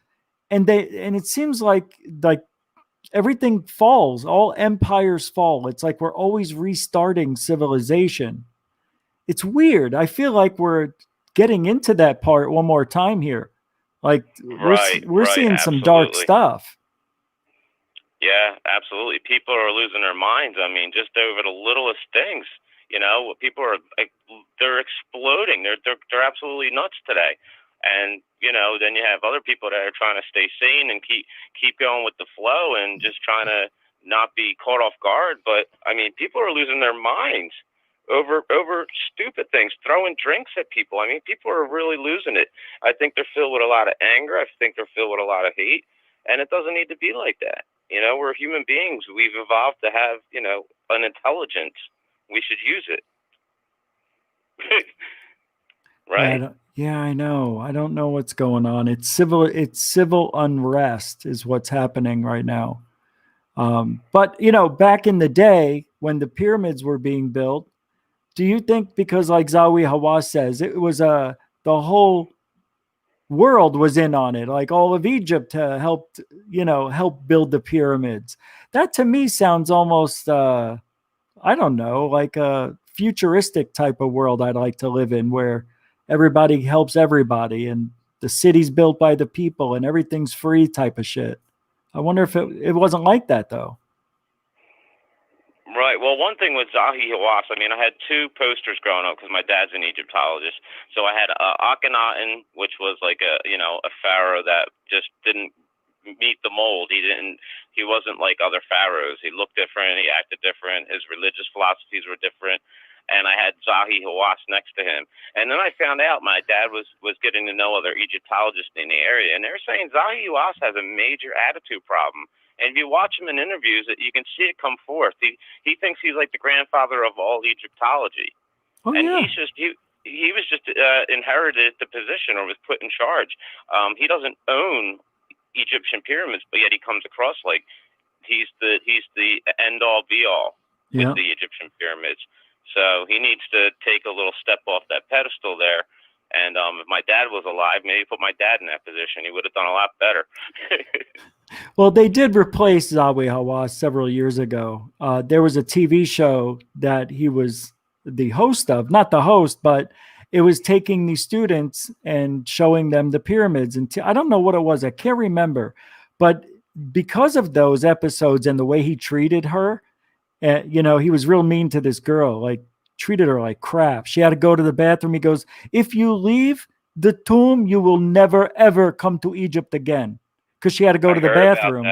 and it seems like everything falls, all empires fall. It's like we're always restarting civilization. It's weird. I feel like we're getting into that part one more time here. Like we're seeing some dark stuff. Yeah, absolutely. People are losing their minds. I mean, just over the littlest things. People are they're exploding. They're absolutely nuts today. And then you have other people that are trying to stay sane and keep going with the flow and just trying to not be caught off guard. But I mean, people are losing their minds over stupid things, throwing drinks at people. I mean, people are really losing it. I think they're filled with a lot of anger. I think they're filled with a lot of hate, and it doesn't need to be like that. We're human beings. We've evolved to have, an intelligence. We should use it. Right? Yeah, I know. I don't know what's going on. It's civil unrest is what's happening right now. But back in the day when the pyramids were being built, do you think, because like Zawi Hawass says, it was the whole world was in on it, like all of Egypt helped build the pyramids? That to me sounds almost I don't know, like a futuristic type of world I'd like to live in, where everybody helps everybody and the city's built by the people and everything's free type of shit. I wonder if it wasn't like that though. Right. Well, one thing with Zahi Hawass, I mean, I had 2 posters growing up because my dad's an Egyptologist. So I had Akhenaten, which was like a pharaoh that just didn't meet the mold. He wasn't like other pharaohs. He looked different. He acted different. His religious philosophies were different. And I had Zahi Hawass next to him. And then I found out my dad was getting to know other Egyptologists in the area, and they were saying Zahi Hawass has a major attitude problem. And if you watch him in interviews, you can see it come forth. He thinks he's like the grandfather of all Egyptology. Oh, and yeah. he was just inherited the position or was put in charge. He doesn't own Egyptian pyramids, but yet he comes across like he's the end all be all with the Egyptian pyramids. So he needs to take a little step off that pedestal there. And if my dad was alive, maybe put my dad in that position. He would have done a lot better. Well, they did replace Zawi Hawass several years ago. There was a TV show that he was the host of, not the host, but it was taking these students and showing them the pyramids. And I don't know what it was. I can't remember. But because of those episodes and the way he treated her, he was real mean to this girl, like treated her like crap. She had to go to the bathroom. He goes, if you leave the tomb, you will never, ever come to Egypt again. Because she had to go to the bathroom.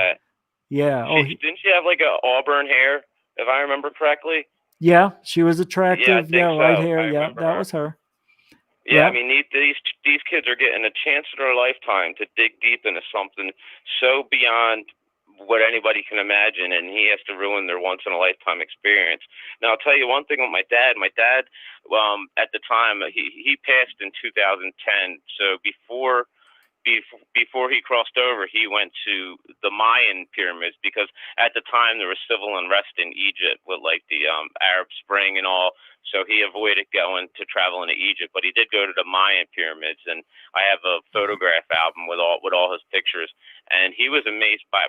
Yeah. Didn't she have like a auburn hair, if I remember correctly? Yeah, she was attractive. Yeah, I think light so. hair. I Yeah, remember that her. was her. Yeah, Yeah. I mean these kids are getting a chance in their lifetime to dig deep into something so beyond what anybody can imagine, and he has to ruin their once in a lifetime experience. Now I'll tell you one thing with my dad. My dad, at the time he passed in 2010. So before he crossed over, he went to the Mayan pyramids, because at the time there was civil unrest in Egypt with like the Arab Spring and all. So he avoided going to travel into Egypt, but he did go to the Mayan pyramids, and I have a photograph album with all his pictures, and he was amazed by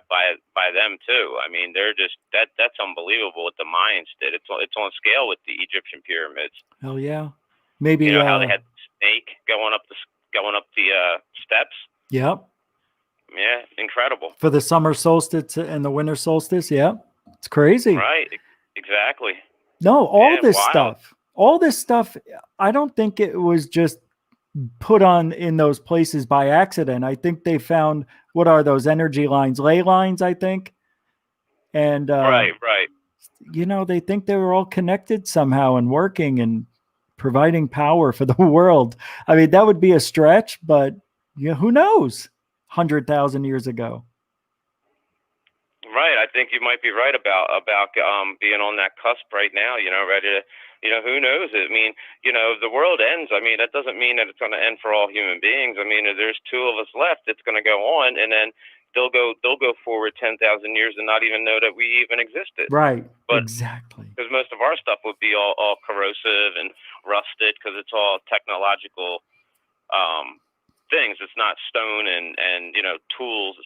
them too. I mean, they're just that's unbelievable what the Mayans did. It's on scale with the Egyptian pyramids. Hell yeah. Maybe you know how they had the snake going up the steps. Yep. Yeah, incredible. For the summer solstice and the winter solstice. Yeah. It's crazy. Right. Exactly. No, all this stuff, I don't think it was just put on in those places by accident. I think they found, what are those energy lines? Ley lines, I think. And, right. You know, they think they were all connected somehow and working and providing power for the world. I mean, that would be a stretch, but who knows? 100,000 years ago. Right. I think you might be right about being on that cusp right now, ready to, who knows? I mean, the world ends. I mean, that doesn't mean that it's going to end for all human beings. I mean, if there's 2 of us left, it's going to go on, and then they'll go forward 10,000 years and not even know that we even existed. Right. But, exactly. Because most of our stuff would be all corrosive and rusted, because it's all technological things. It's not stone and tools,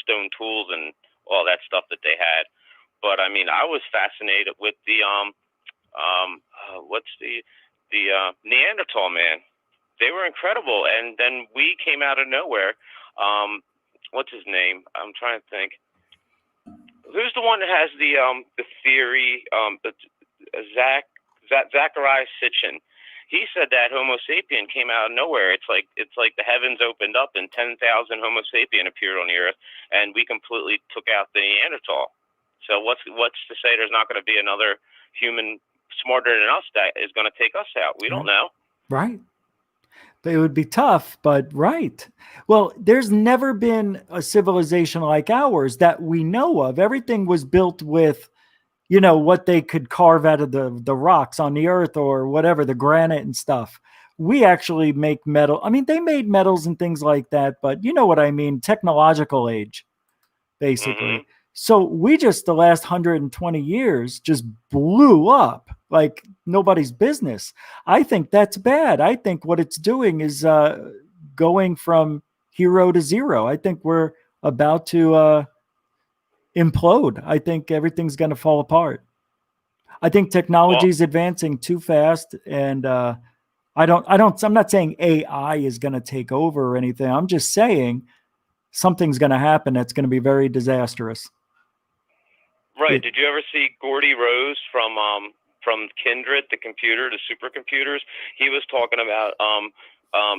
stone tools and all that stuff that they had. But I mean, I was fascinated with the what's the Neanderthal man. They were incredible, and then we came out of nowhere. What's his name? I'm trying to think. Who's the one that has the theory? Zachariah Sitchin. He said that Homo sapien came out of nowhere. It's like the heavens opened up and 10,000 Homo sapien appeared on the earth, and we completely took out the Neanderthal. So what's to say there's not going to be another human smarter than us that is going to take us out? We don't know. Right. But it would be tough, but right. Well, there's never been a civilization like ours that we know of. Everything was built with, what they could carve out of the rocks on the earth or whatever, the granite and stuff. We actually make metal. I mean, they made metals and things like that, but you know what I mean? Technological age, basically. Mm-hmm. So we just, the last 120 years, just blew up like nobody's business. I think that's bad. I think what it's doing is going from hero to zero. I think we're about to implode. I think everything's going to fall apart. I think technology is advancing too fast, and I'm not saying AI is going to take over or anything. I'm just saying something's going to happen that's going to be very disastrous. Right. Did you ever see Gordy Rose from Kindred, the supercomputers? He was talking about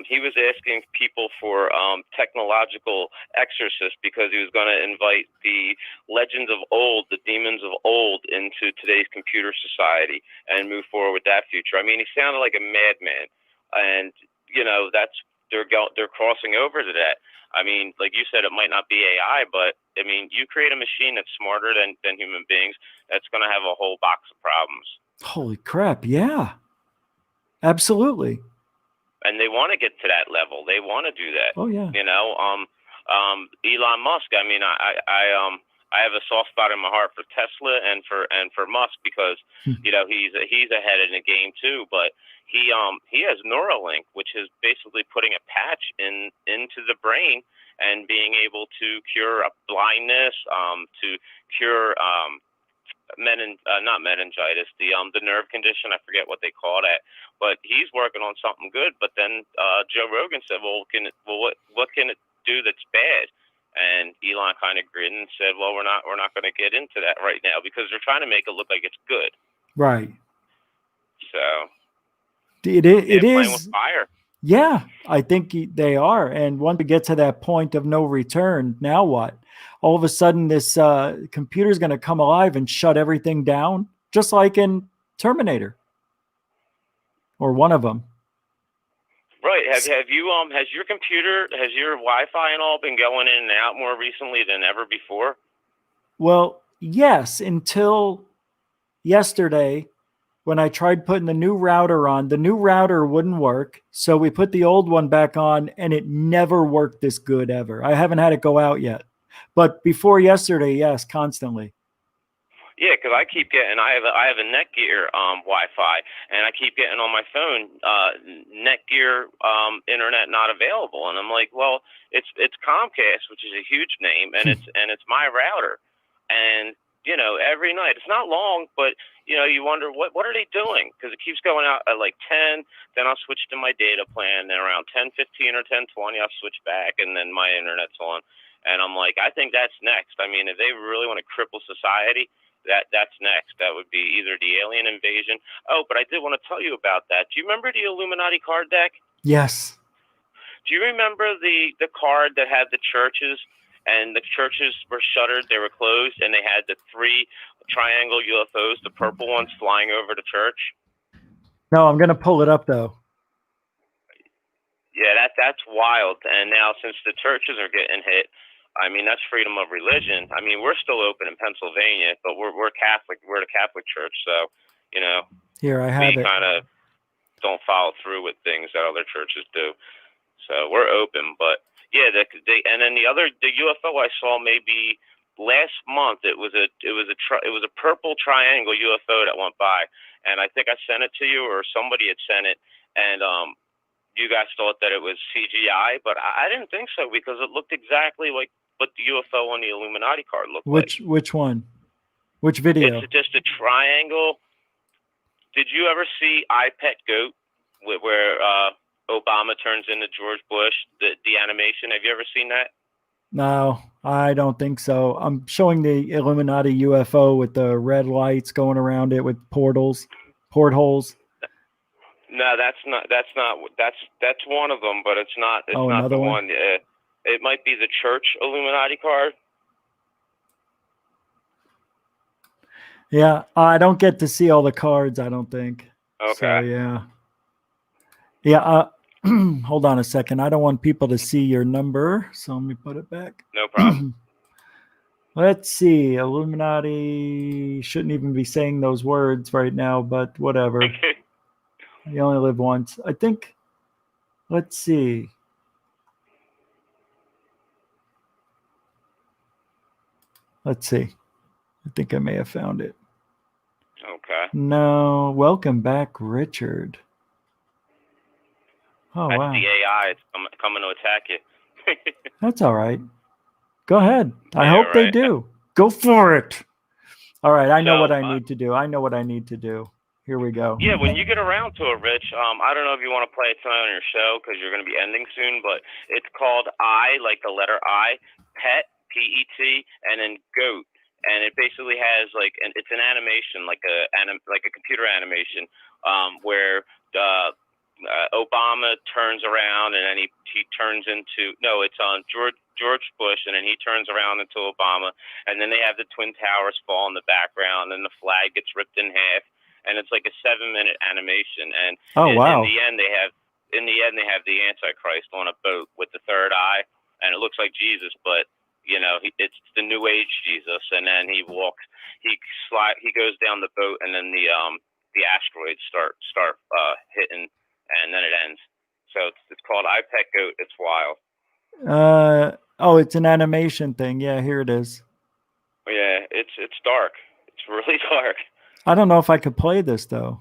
he was asking people for technological exorcists, because he was going to invite the legends of old, the demons of old, into today's computer society and move forward with that future. I mean, he sounded like a madman, and they're crossing over to that. I mean, like you said, it might not be AI, but I mean, you create a machine that's smarter than human beings, that's going to have a whole box of problems. Holy crap. Yeah, absolutely. And they want to get to that level. They want to do that. Oh yeah. Elon Musk. I mean, I have a soft spot in my heart for Tesla and for Musk, because he's ahead in the game too. But he has Neuralink, which is basically putting a patch into the brain and being able to cure blindness, to cure not meningitis, the nerve condition. I forget what they call that, but he's working on something good. But then Joe Rogan said, what can it do that's bad? And Elon kind of grinned and said, well, we're not going to get into that right now, because they're trying to make it look like it's good. Right. So it is playing with fire. Yeah, I think they are. And once we get to that point of no return, now what? all of a sudden this computer is going to come alive and shut everything down, just like in Terminator, or one of them. Right. Have you has your computer, has your Wi-Fi and all been going in and out more recently than ever before? Well, yes, until yesterday when I tried putting the new router on. The new router wouldn't work, so we put the old one back on, and it never worked this good ever. I haven't had it go out yet. But before yesterday, yes, constantly. Yeah, because I keep getting, I have a Netgear Wi-Fi, and I keep getting on my phone Netgear internet not available, and I'm like, well, it's Comcast, which is a huge name, and it's my router, and you know, every night it's not long, but you know, you wonder what are they doing, because it keeps going out at like 10, then I'll switch to my data plan, then around 10:15 or 10:20 I'll switch back, and then my internet's on, and I'm like, I think that's next. I mean, if they really want to cripple society, that's next. That would be either the alien invasion. Oh, but I did want to tell you about that. Do you remember the Illuminati card deck? Yes. Do you remember the card that had the churches, and the churches were shuttered, they were closed, and they had the 3 triangle UFOs, the purple ones flying over the church? No, I'm going to pull it up, though. Yeah, that's wild. And now since the churches are getting hit, I mean, that's freedom of religion. I mean, we're still open in Pennsylvania, but we're Catholic. We're the Catholic Church, so you know, here I have we it. kind of don't follow through with things that other churches do. So we're open, but yeah, and then the UFO I saw maybe last month. It was a purple triangle UFO that went by, and I think I sent it to you, or somebody had sent it, and you guys thought that it was CGI, but I didn't think so, because it looked exactly like what the UFO on the Illuminati card looked like. Which one? Which video? It's just a triangle. Did you ever see I Pet Goat, where Obama turns into George Bush, the animation? Have you ever seen that? No, I don't think so. I'm showing the Illuminati UFO with the red lights going around it with portholes. No, that's one of them, but it's not. It's not another the one. It might be the church Illuminati card. Yeah, I don't get to see all the cards, I don't think. Okay. So, yeah. Hold on a second. I don't want people to see your number, so let me put it back. No problem. Let's see. Illuminati shouldn't even be saying those words right now, but whatever. You only live once. I think, let's see. Let's see. I think I may have found it. Okay. No. Welcome back, Richard. Oh, That's wow. the AI. It's coming to attack you. That's all right. Go ahead. I Yeah, hope they right. do. Go for it. All right. I know So, what I need to do. I know what I need to do. Here we go. Yeah, when you get around to it, Rich, I don't know if you want to play it tonight on your show, because you're going to be ending soon, but it's called I, like the letter I, Pet, P-E-T, and then Goat. And it basically has it's an animation, like a computer animation, where Obama turns around, and then he turns into, no, it's on George Bush, and then he turns around into Obama, and then they have the Twin Towers fall in the background, and the flag gets ripped in half, and it's like a 7-minute animation. And wow. in the end they have the Antichrist on a boat with the third eye, and it looks like Jesus, but you know, it's the New Age Jesus, and then he goes down the boat, and then the asteroids start hitting, and then it ends. So it's called I Pet Goat. It's wild. It's an animation thing. Yeah, here it is. Yeah, it's dark. It's really dark. I don't know if I could play this though.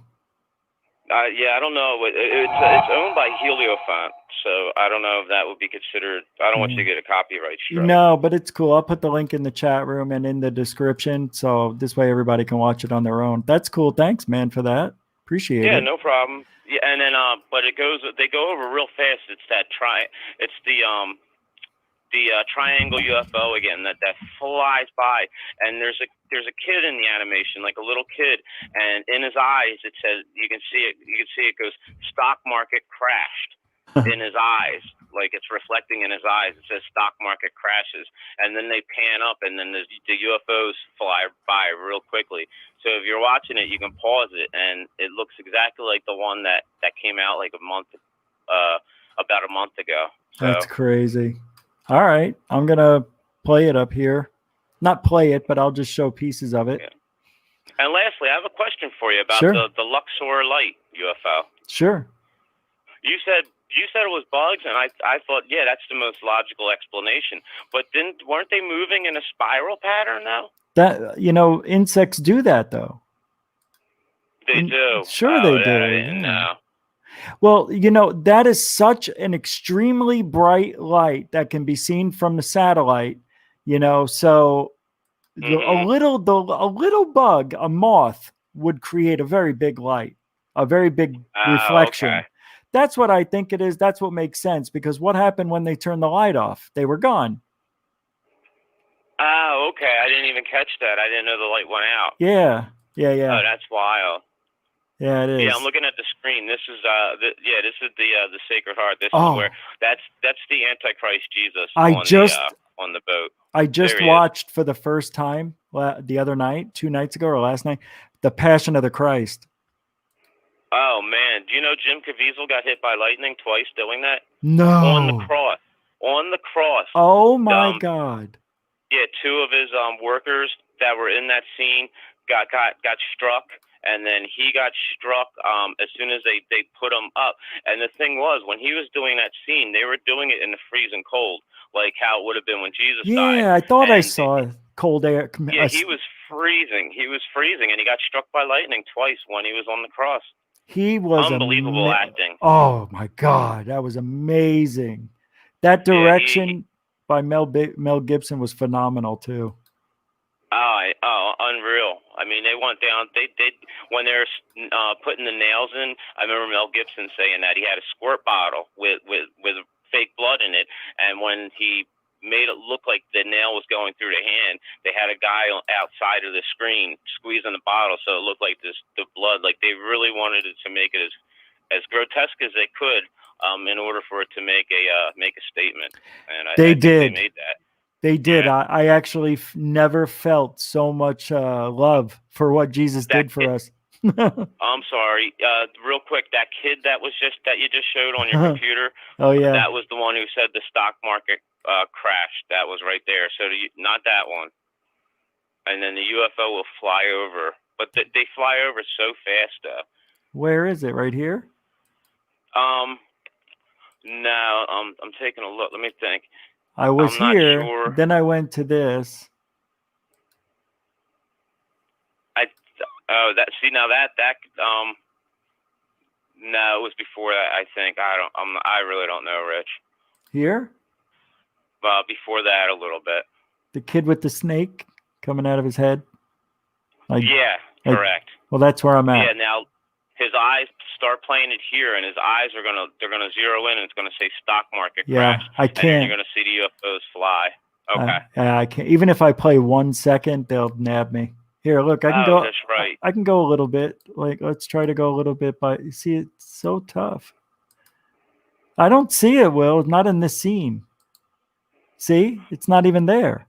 Yeah, I don't know. It's owned by Heliofont, so I don't know if that would be considered. I don't want you to get a copyright strike. No, but it's cool. I'll put the link in the chat room and in the description, so this way everybody can watch it on their own. That's cool. Thanks, man, for that. Appreciate it. Yeah, no problem. Yeah, and then but they go over real fast. It's the triangle UFO again that flies by, and there's a kid in the animation, like a little kid, and in his eyes you can see it goes stock market crashed in his eyes, like it's reflecting in his eyes. It says stock market crashes, and then they pan up, and then the UFOs fly by real quickly. So if you're watching it, you can pause it, and it looks exactly like the one that came out like about a month ago. So, That's crazy. All right, I'm gonna play it up here. Not play it, but I'll just show pieces of it. yeah. And lastly, I have a question for you about Sure. the Luxor Light UFO. Sure. You said it was bugs, and I thought, yeah, that's the most logical explanation. But weren't they moving in a spiral pattern though? That insects do that though. They do. Sure, they do. I didn't know. Well, that is such an extremely bright light that can be seen from the satellite. So a little bug, a moth, would create a very big light, a very big reflection. Okay. That's what I think it is. That's what makes sense, because what happened when they turned the light off? They were gone. Oh, okay. I didn't even catch that. I didn't know the light went out. Yeah. Oh, that's wild. Yeah, it is. Yeah, I'm looking at the screen. This is this is the Sacred Heart. This Oh. is where that's the Antichrist Jesus on the boat. I just There he watched for the first time the other night, 2 nights ago or last night, The Passion of the Christ. Oh man, do you know Jim Caviezel got hit by lightning twice doing that? No. On the cross. On the cross. Oh my God. Yeah, 2 of his workers that were in that scene got struck, and then he got struck as soon as they put him up. And the thing was, when he was doing that scene, they were doing it in the freezing cold, like how it would have been when Jesus died. Yeah, I thought I saw cold air. Yeah, he was freezing. He was freezing, and he got struck by lightning twice when he was on the cross. He was unbelievable acting. Oh my God, that was amazing. That direction by Mel Gibson was phenomenal too. Oh, unreal. I mean, they went down. They when they were putting the nails in. I remember Mel Gibson saying that he had a squirt bottle with fake blood in it, and when he made it look like the nail was going through the hand, they had a guy outside of the screen squeezing the bottle so it looked like the blood. Like they really wanted it to make it as grotesque as they could, in order for it to make a statement. And I think they made that. They did. Yeah. I actually never felt so much love for what Jesus did for us. I'm sorry. Real quick, that kid that you just showed on your computer. Oh yeah. That was the one who said the stock market crashed. That was right there. So not that one. And then the UFO will fly over, but they fly over so fast though. Where is it? Right here? No. I'm taking a look. Let me think. I was here. Sure. Then I went to this. No, it was before that. I think I really don't know, Rich. Here? Before that a little bit. The kid with the snake coming out of his head. Correct. Well, that's where I'm at. Yeah. Now his eyes start playing it here, and his eyes they're gonna zero in, and it's gonna say stock market crash. I can't. And then you're gonna see the UFOs fly. Okay. I can't. Even if I play 1 second, they'll nab me. Here, look, I can go. That's right. I can go a little bit. Like, let's try to go a little bit. But you see, it's so tough. I don't see it, Will. Not in this scene. See, it's not even there.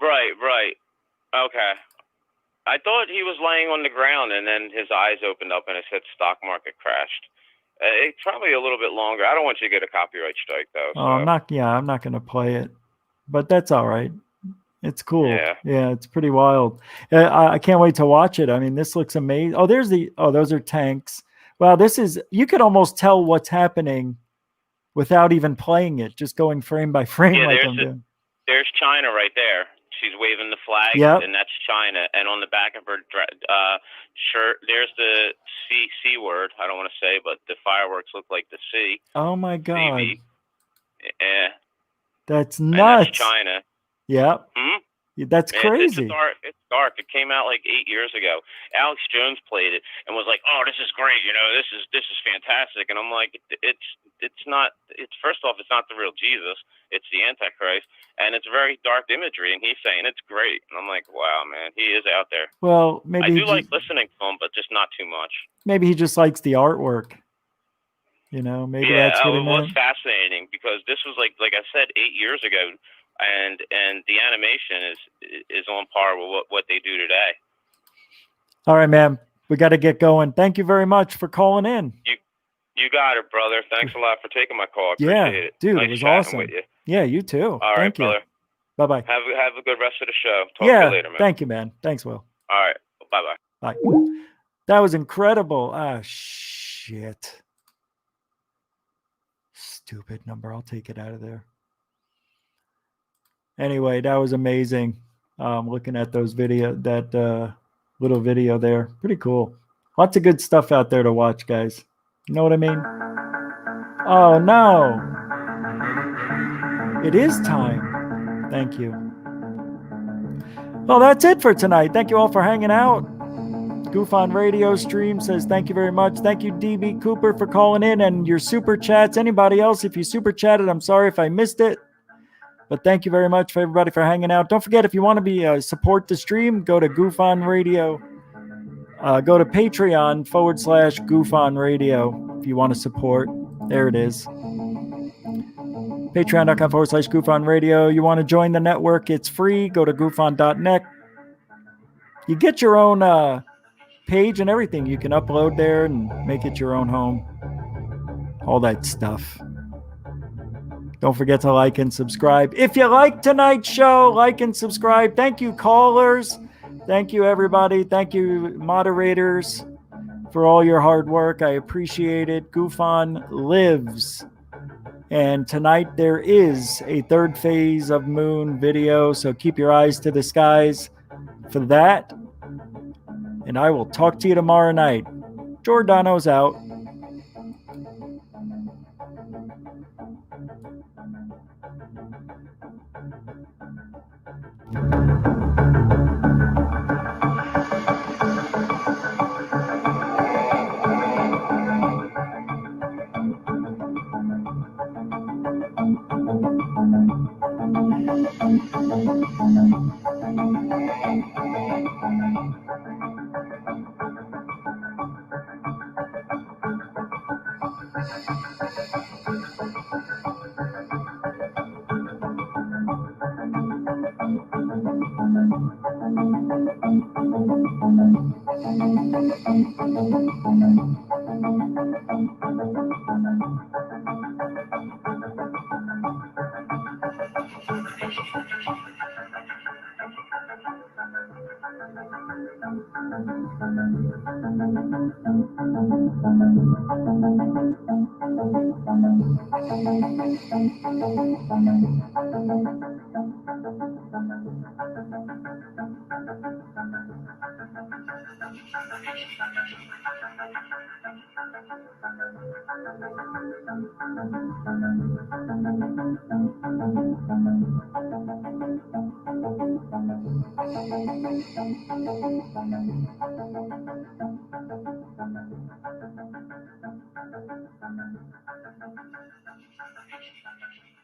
Right. Okay. I thought he was laying on the ground, and then his eyes opened up, and it said stock market crashed. It's probably a little bit longer. I don't want you to get a copyright strike, though. So. Oh, I'm not going to play it, but that's all right. It's cool. Yeah, it's pretty wild. I can't wait to watch it. I mean, this looks amazing. Oh, those are tanks. Wow, you could almost tell what's happening without even playing it, just going frame by frame like I'm doing. There's China right there. She's waving the flag, and that's China. And on the back of her shirt, there's the C word. I don't want to say, but the fireworks look like the C. Oh my God! CB. Yeah, that's nuts. That's China. Yeah. That's crazy. It's dark. It came out like 8 years ago. Alex Jones played it and was like, "Oh, this is great. This is fantastic." And I'm like, it's not. It's first off, it's not the real Jesus. It's the Antichrist, and it's very dark imagery. And he's saying it's great, and I'm like, wow, man, he is out there. Well, maybe I do like listening to him, but just not too much. Maybe he just likes the artwork. Maybe that's what it it was meant. fascinating because this was like I said 8 years ago, and the animation is on par with what they do today. All right, man. We got to get going. Thank you very much for calling in. You got it, brother. Thanks a lot for taking my call. I appreciate it. Dude, nice it was chatting awesome. with you. Yeah, you too. All right, Thank you. brother. Bye-bye. Have a good rest of the show. Talk to you later, man. Thank you, man. Thanks, Will. All right. Bye-bye. Bye. That was incredible. Ah, shit. Stupid number. I'll take it out of there. Anyway, that was amazing. Looking at those that little video there. Pretty cool. Lots of good stuff out there to watch, guys. You know what I mean? Oh, no. It is time. Thank you. Well, that's it for tonight. Thank you all for hanging out. GUFON Radio Stream says thank you very much. Thank you, DB Cooper, for calling in and your super chats. Anybody else, if you super chatted, I'm sorry if I missed it. But thank you very much for everybody for hanging out. Don't forget, if you want to be support the stream, go to GUFON Radio. Go to Patreon /GUFON Radio if you want to support. There it is. Patreon.com /GUFON Radio. You want to join the network? It's free. Go to GUFON.net. You get your own page and everything. You can upload there and make it your own home. All that stuff. Don't forget to like and subscribe. If you like tonight's show, like and subscribe. Thank you, callers. Thank you, everybody. Thank you, moderators, for all your hard work. I appreciate it. GUFON lives. And tonight there is a Third Phase of Moon video, so keep your eyes to the skies for that. And I will talk to you tomorrow night. Giordano's out.